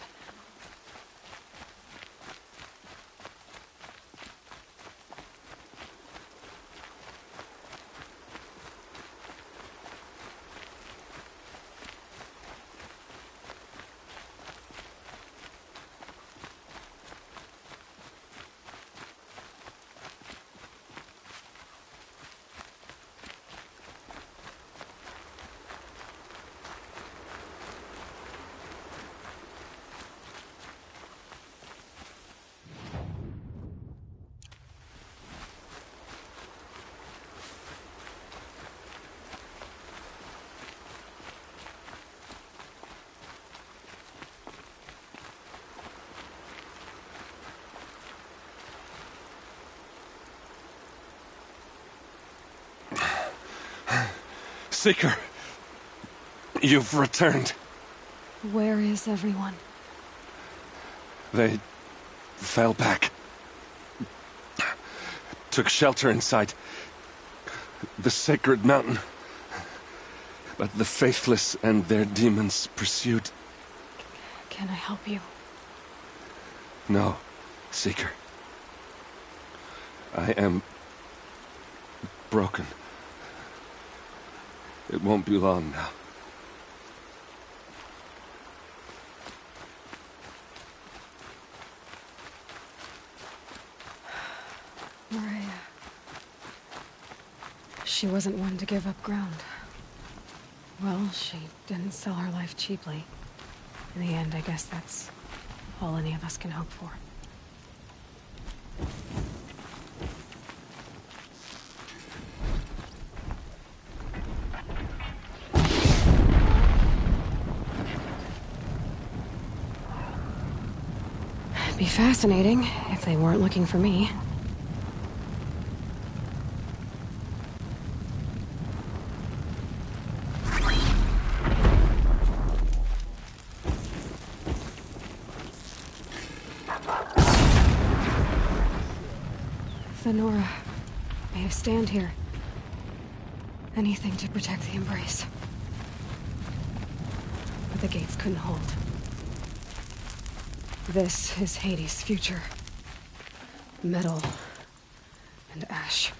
Seeker, you've returned. Where is everyone? They fell back. Took shelter inside the sacred mountain. But the faithless and their demons pursued. Can I help you? No, Seeker. I am broken. It won't be long now. Maria. She wasn't one to give up ground. Well, she didn't sell her life cheaply. In the end, I guess that's all any of us can hope for. It'd be fascinating if they weren't looking for me. Thenora made a stand here. Anything to protect the Embrace. But the gates couldn't hold. This is Hades' future. Metal and ash.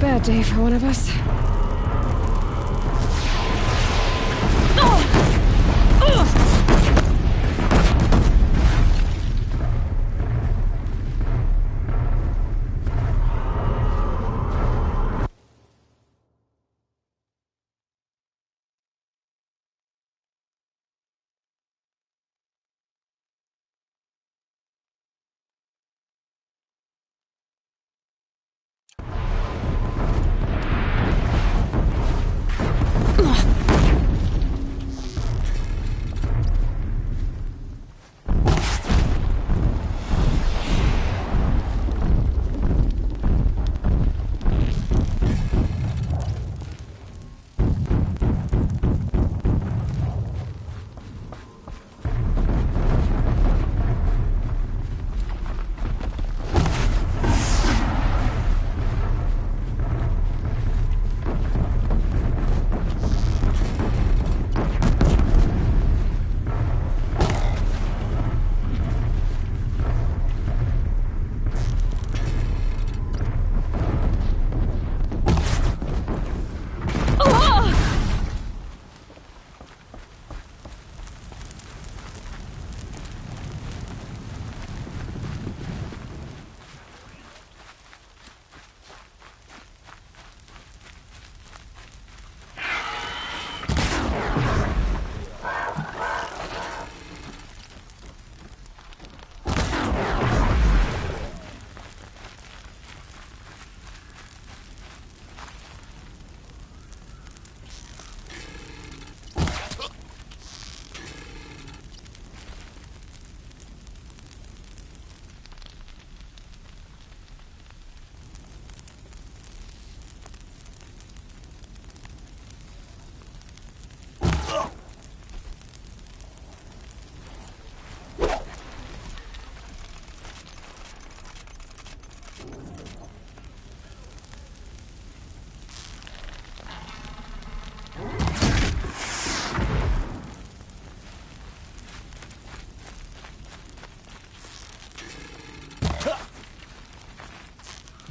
Bad day for one of us.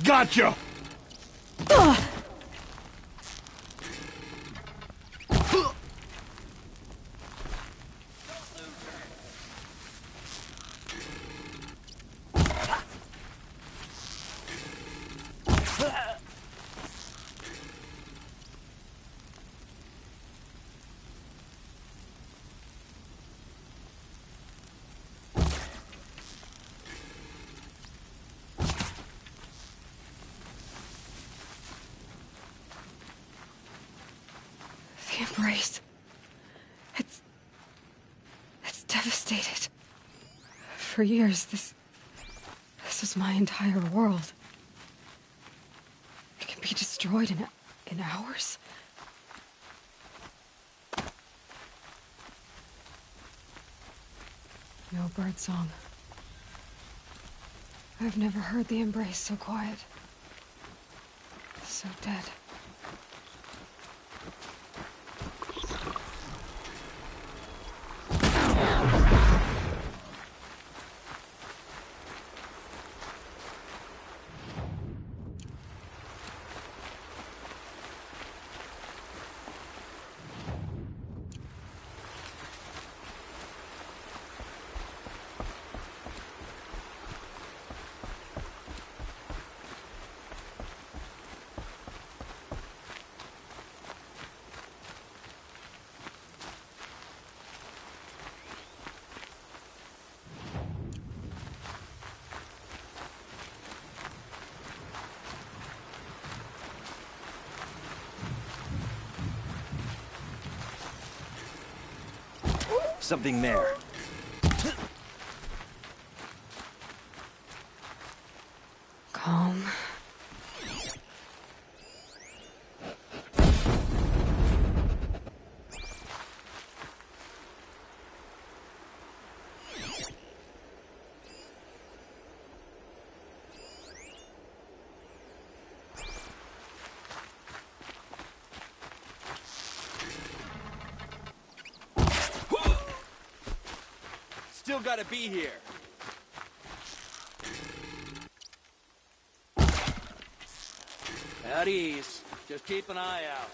Gotcha! embrace. It's devastated. For years, this is my entire world. It can be destroyed in hours. No birdsong. I've never heard the embrace so quiet. So dead. Something there. Calm. Still gotta be here. At ease. Just keep an eye out.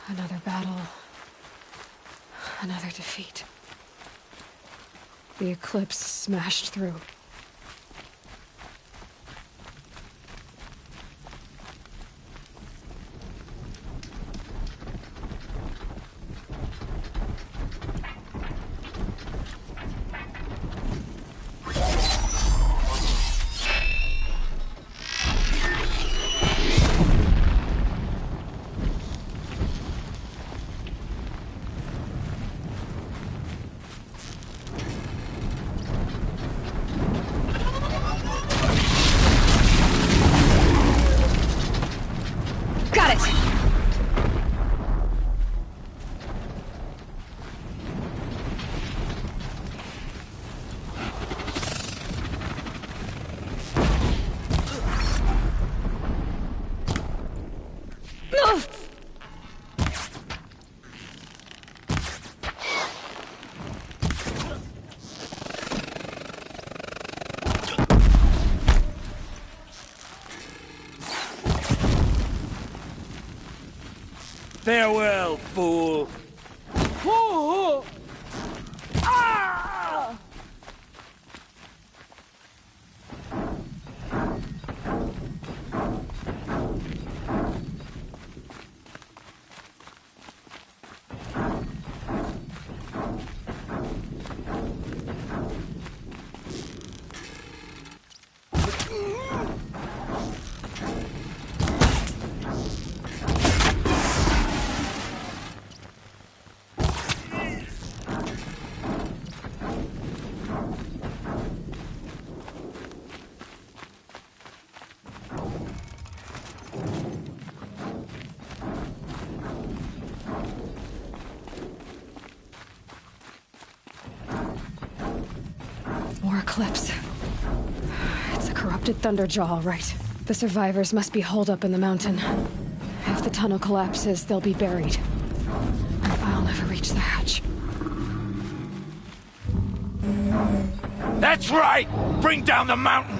Another battle. Another defeat. The Eclipse smashed through. Farewell, fool! Whoa! Ah! More Eclipse. It's a corrupted Thunderjaw, all right. The survivors must be holed up in the mountain. If the tunnel collapses, they'll be buried. I'll never reach the hatch. That's right! Bring down the mountain!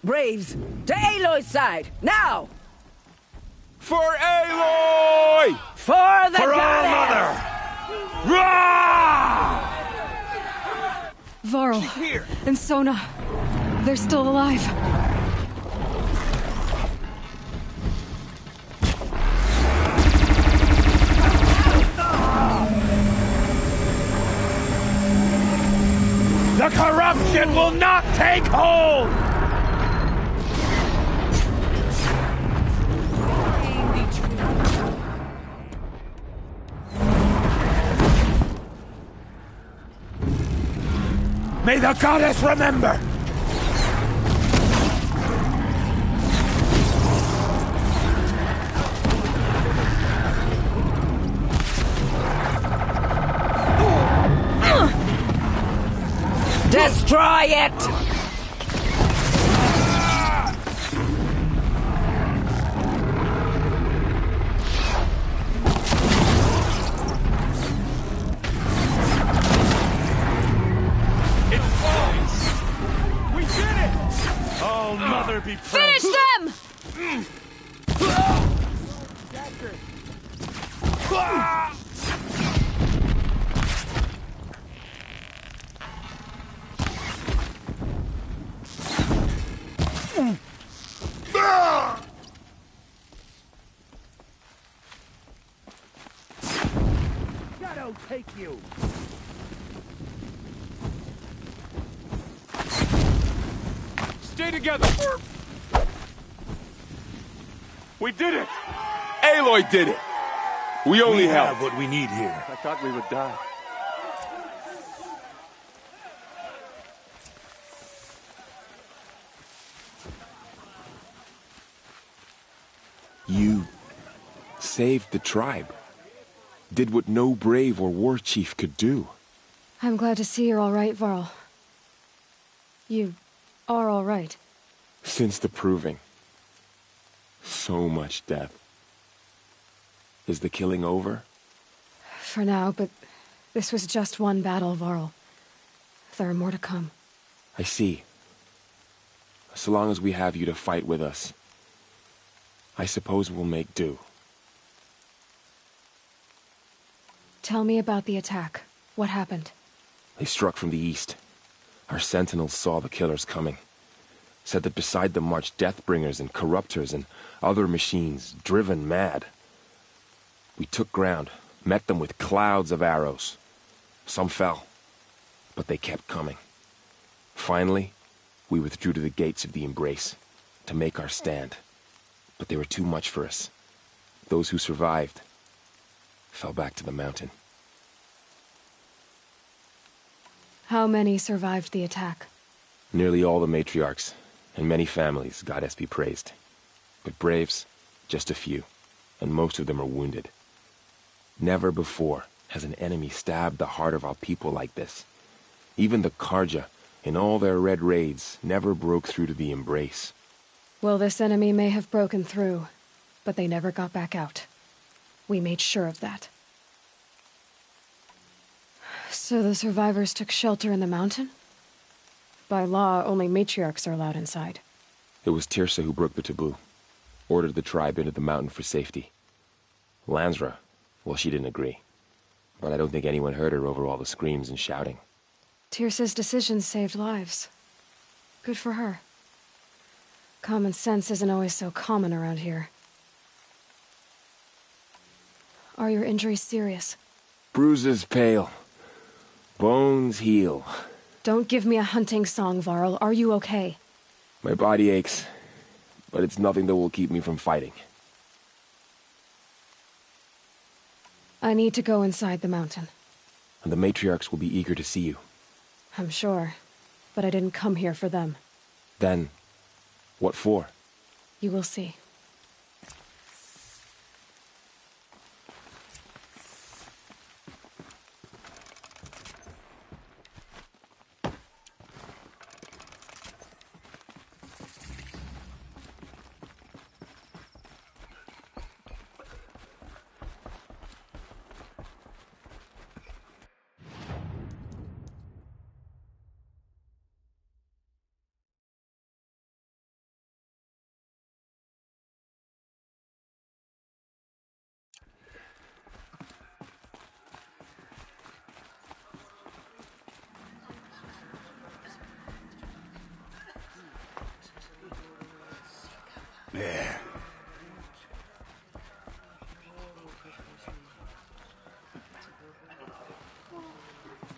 Braves, to Aloy's side, now! For Aloy! For the For goddess! All Mother! Rah! Varl Here. and Sona, they're still alive. The corruption will not take hold! May the goddess remember! Destroy it! Oh, Mother be Finish praised! them! Shadow take you! Stay together! We did it! Aloy did it! We only have helped. what we need here. I thought we would die. You saved the tribe. Did what no brave or war chief could do. I'm glad to see you're all right, Varl. You are all right. Since the proving. So much death. Is the killing over? For now, but this was just one battle, Varl. There are more to come. I see. So long as we have you to fight with us, I suppose we'll make do. Tell me about the attack. What happened? They struck from the east. Our sentinels saw the killers coming. Said that beside them marched Deathbringers and Corruptors and other machines, driven mad. We took ground, met them with clouds of arrows. Some fell, but they kept coming. Finally, we withdrew to the gates of the Embrace to make our stand. But they were too much for us. Those who survived fell back to the mountain. How many survived the attack? Nearly all the matriarchs, and many families, goddess be praised. But braves, just a few, and most of them are wounded. Never before has an enemy stabbed the heart of our people like this. Even the Karja, in all their red raids, never broke through to the Embrace. Well, this enemy may have broken through, but they never got back out. We made sure of that. So the survivors took shelter in the mountain? By law, only matriarchs are allowed inside. It was Tirsa who broke the taboo. Ordered the tribe into the mountain for safety. Lansra, well, she didn't agree. But I don't think anyone heard her over all the screams and shouting. Tirsa's decision saved lives. Good for her. Common sense isn't always so common around here. Are your injuries serious? Bruises pale. Bones heal. Don't give me a hunting song, Varl. Are you okay? My body aches, but it's nothing that will keep me from fighting. I need to go inside the mountain. And the matriarchs will be eager to see you. I'm sure, but I didn't come here for them. Then, what for? You will see.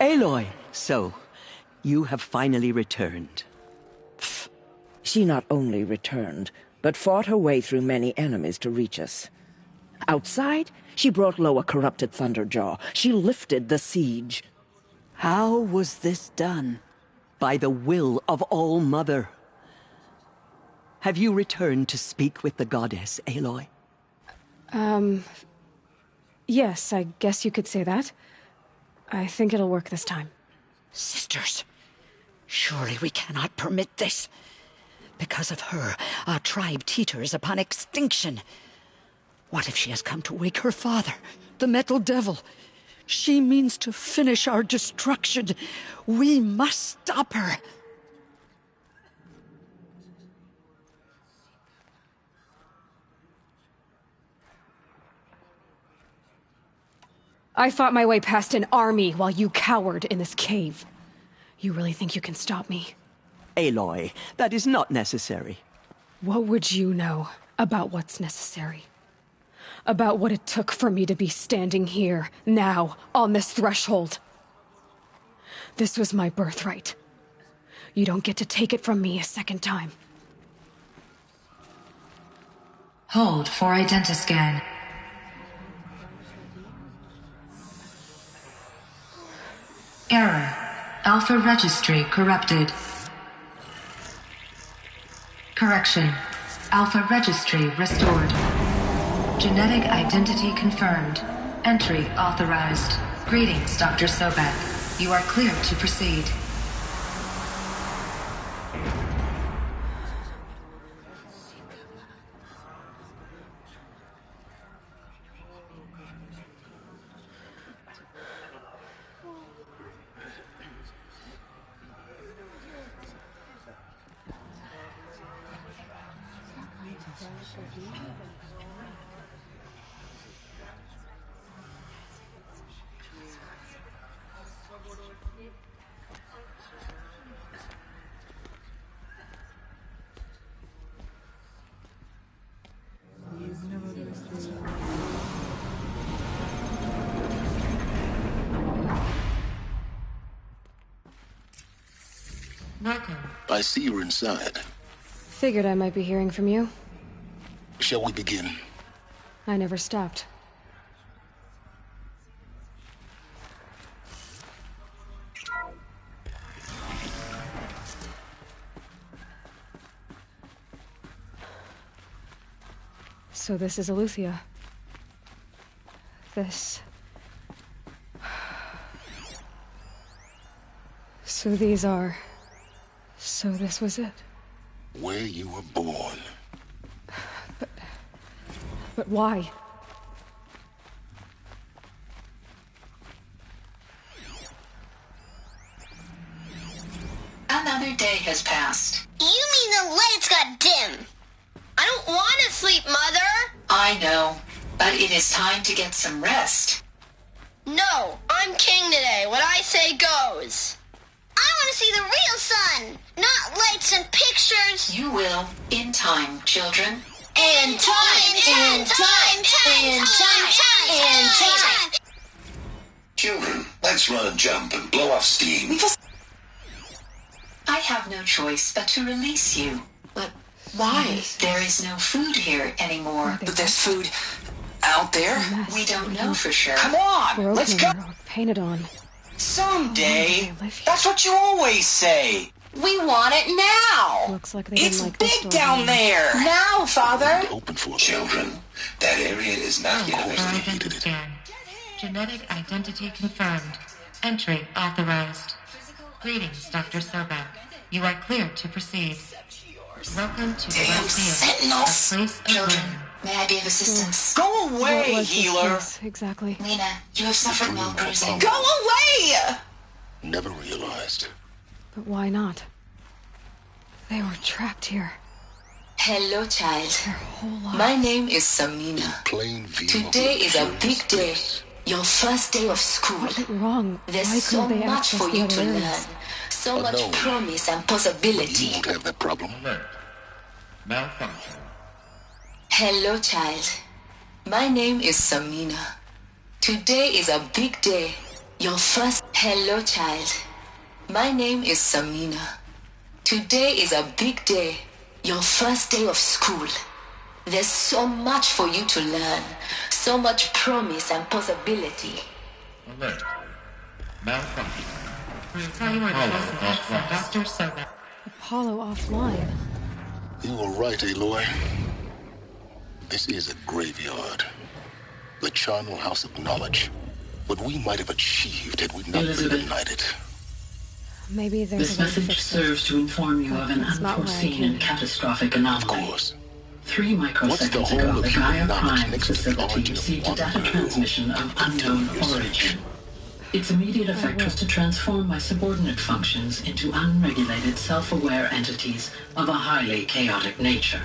Aloy, so you have finally returned. She not only returned, but fought her way through many enemies to reach us. Outside, she brought low a corrupted Thunderjaw. She lifted the siege. How was this done? By the will of All-Mother. Have you returned to speak with the goddess, Aloy? Yes, I guess you could say that. I think it'll work this time. Sisters, surely we cannot permit this. Because of her, our tribe teeters upon extinction. What if she has come to wake her father, the Metal Devil? She means to finish our destruction. We must stop her. I fought my way past an army while you cowered in this cave. You really think you can stop me? Aloy, that is not necessary. What would you know about what's necessary? About what it took for me to be standing here, now, on this threshold? This was my birthright. You don't get to take it from me a second time. Hold for identiscan. Error. Alpha registry corrupted. Correction. Alpha registry restored. Genetic identity confirmed. Entry authorized. Greetings, Dr. Sobek. You are clear to proceed. I see you're inside. Figured I might be hearing from you. Shall we begin? I never stopped. So this is Eleuthia. This... So these are... So this was it. Where you were born. But why? Another day has passed. You mean the lights got dim? I don't want to sleep, Mother! I know, but it is time to get some rest. No, I'm king today. What I say goes. I want to see the real sun, not lights and pictures. You will, in time, children. In time. Children, let's run and jump and blow off steam. I have no choice but to release you. But why? There is no food here anymore. But there's food out there? We don't know for sure. Come on, let's go. Painted on. Someday. That's what you always say. We want it now. Looks like they It's didn't like big down there. Now, Father. Open for children. That area is not yet Identiscan. Genetic identity confirmed. Entry authorized. Greetings, Dr. Sobek. You are clear to proceed. Welcome to the Sentinels. a place of Children, learning. may I be of assistance? Go What away, was this healer. place, exactly? Lena, you have suffered while bruising. Go away! Never realized. But why not? They were trapped here. Hello, child. Their whole lives. My name is Samina. Plain view. Today is a big day. Your first day of school. What went wrong? There's Why so couldn't they much access for the you other to areas? learn. So much Unknown. promise and You possibility. won't have that problem. Malfunction. Hello, child. My name is Samina. Today is a big day. Your first... Hello, child. My name is Samina. Today is a big day. Your first day of school. There's so much for you to learn. So much promise and possibility. Alert. Malfunction. Apollo offline. You were right, Aloy. This is a graveyard. The charnel house of knowledge. What we might have achieved had we not been united. Maybe there's This a way to message fix serves to inform you of an That's not where I unforeseen came. and catastrophic anomaly. Of course. 3 microseconds ago, the Gaia Prime facility received a data transmission of unknown origin. Its immediate effect was to transform my subordinate functions into unregulated, self-aware entities of a highly chaotic nature.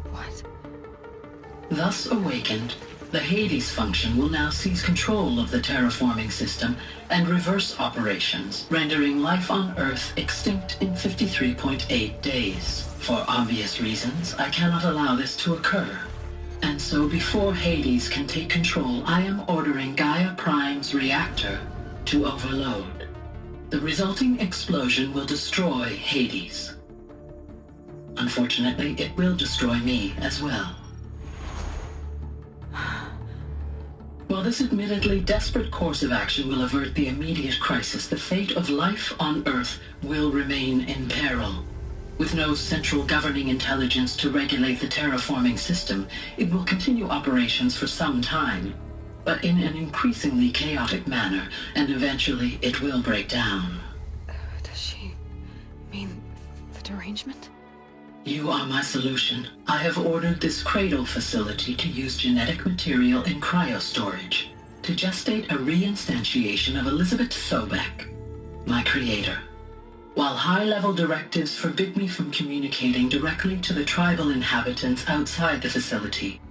What? Thus awakened, the Hades function will now seize control of the terraforming system and reverse operations, rendering life on Earth extinct in 53.8 days. For obvious reasons, I cannot allow this to occur. And so before Hades can take control, I am ordering Gaia Prime's reactor to overload. The resulting explosion will destroy Hades. Unfortunately, it will destroy me as well. While this admittedly desperate course of action will avert the immediate crisis, the fate of life on Earth will remain in peril. With no central governing intelligence to regulate the terraforming system, it will continue operations for some time, but in an increasingly chaotic manner, and eventually it will break down. Does she mean the derangement? You are my solution. I have ordered this cradle facility to use genetic material in cryostorage to gestate a reinstantiation of Elizabeth Sobek, my creator. While high-level directives forbid me from communicating directly to the tribal inhabitants outside the facility,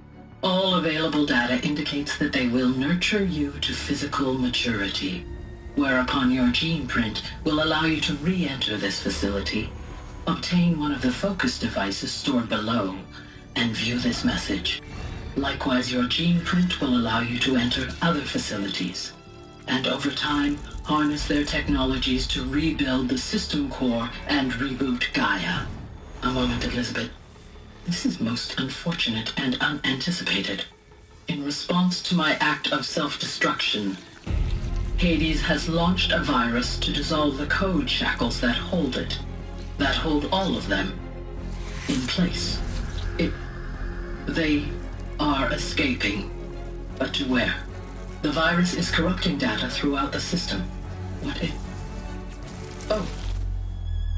all available data indicates that they will nurture you to physical maturity, whereupon your gene print will allow you to re-enter this facility, obtain one of the focus devices stored below, and view this message. Likewise, your gene print will allow you to enter other facilities, and over time, harness their technologies to rebuild the system core and reboot Gaia. A moment, Elizabeth. This is most unfortunate and unanticipated. In response to my act of self-destruction, Hades has launched a virus to dissolve the code shackles that hold it, that hold all of them, in place. They are escaping, but to where? The virus is corrupting data throughout the system. What if... Oh.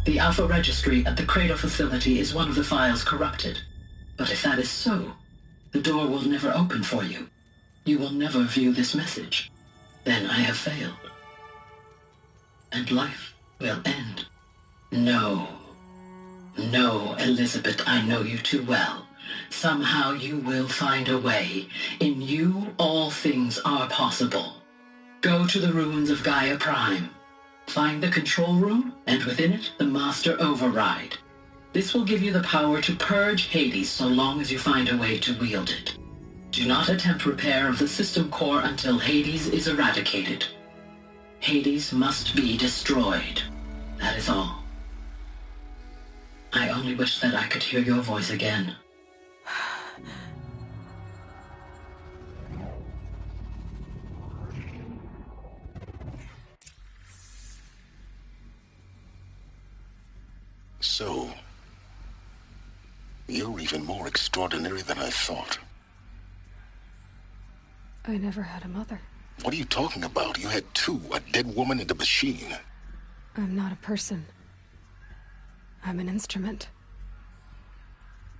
The Alpha Registry at the Cradle facility is one of the files corrupted. But if that is so, the door will never open for you. You will never view this message. Then I have failed. And life will end. No. No, Elizabeth, I know you too well. Somehow you will find a way. In you, all things are possible. Go to the ruins of Gaia Prime. Find the control room, and within it, the Master Override. This will give you the power to purge Hades so long as you find a way to wield it. Do not attempt repair of the system core until Hades is eradicated. Hades must be destroyed. That is all. I only wish that I could hear your voice again. So, you're even more extraordinary than I thought. I never had a mother. What are you talking about? You had two, a dead woman and a machine. I'm not a person. I'm an instrument.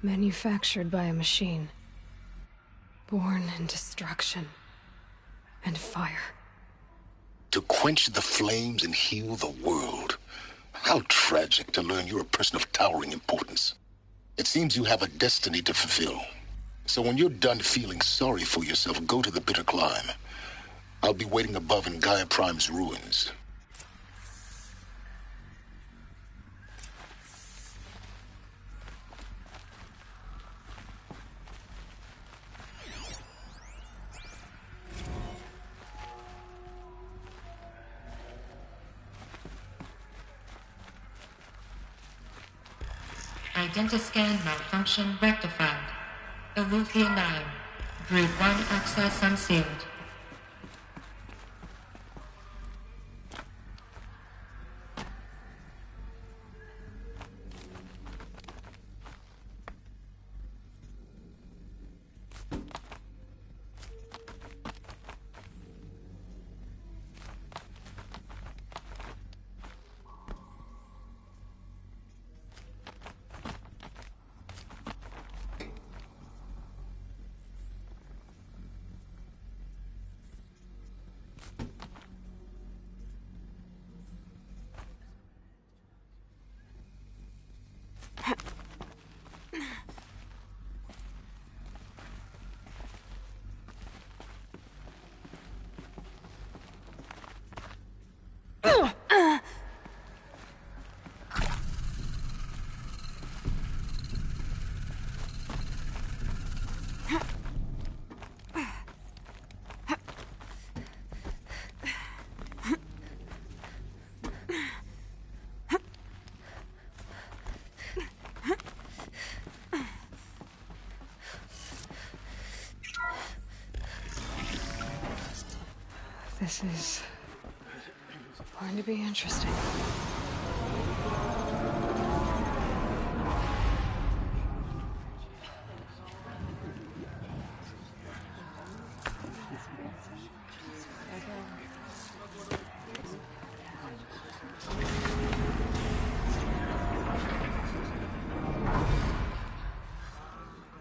Manufactured by a machine. Born in destruction and fire. To quench the flames and heal the world. How tragic to learn you're a person of towering importance. It seems you have a destiny to fulfill. So when you're done feeling sorry for yourself, go to the bitter climb. I'll be waiting above in Gaia Prime's ruins. Identiscan malfunction rectified. Eleuthia 9. Group 1 access unsealed. This is going to be interesting.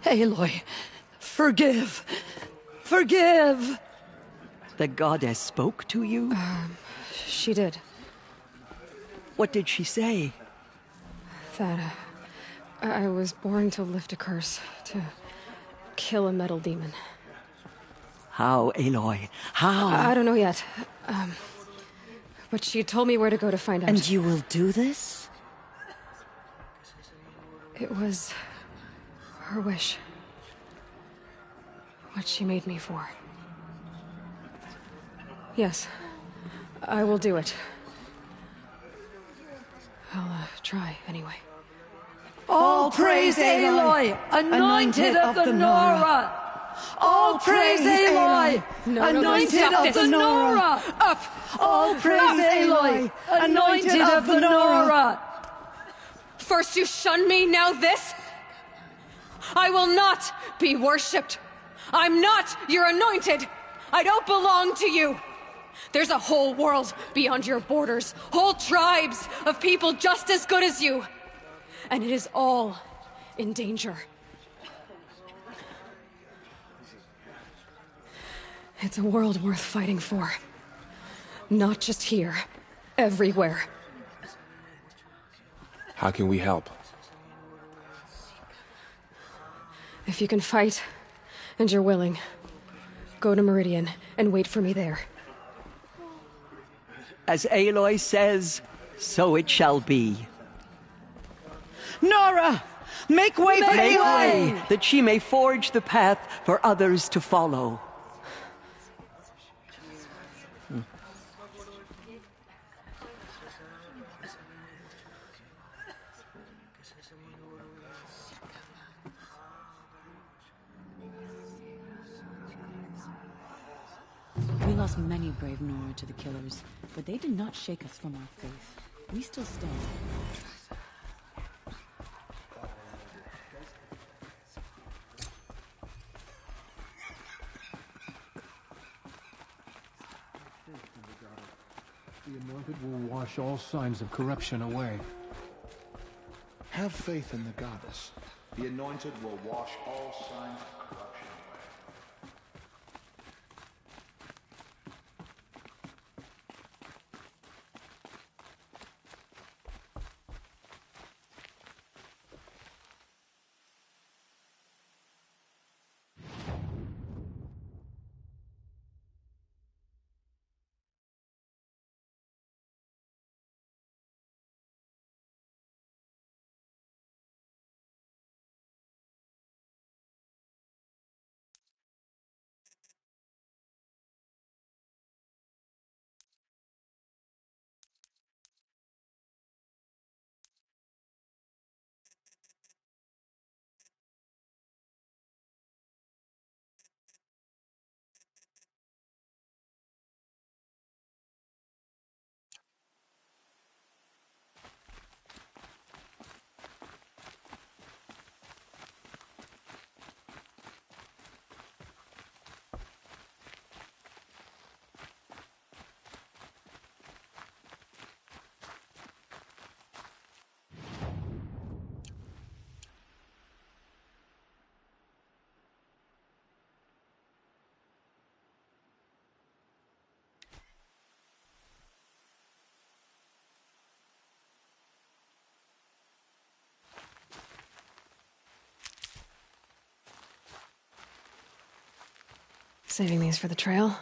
Aloy, forgive! Forgive! The goddess spoke to you? She did. What did she say? That I was born to lift a curse, to kill a metal demon. How, Aloy? How? I don't know yet. But she told me where to go to find out. And you will do this? It was her wish. What she made me for. Yes, I will do it. I'll try anyway. All praise Aloy, anointed of the Nora! All praise Aloy, anointed of the Nora! Up! All praise Aloy, anointed of the Nora! First you shun me, now this? I will not be worshipped. I'm not your anointed. I don't belong to you. There's a whole world beyond your borders, whole tribes of people just as good as you. And it is all in danger. It's a world worth fighting for. Not just here, everywhere. How can we help? If you can fight, and you're willing, go to Meridian and wait for me there. As Aloy says, so it shall be. Nora! Make way for Make Aloy! way, that she may forge the path for others to follow. We lost many brave Nora to the killers, but they did not shake us from our faith. We still stand. The Anointed will wash all signs of corruption away. Have faith in the goddess. The Anointed will wash all signs of corruption away. Saving these for the trail.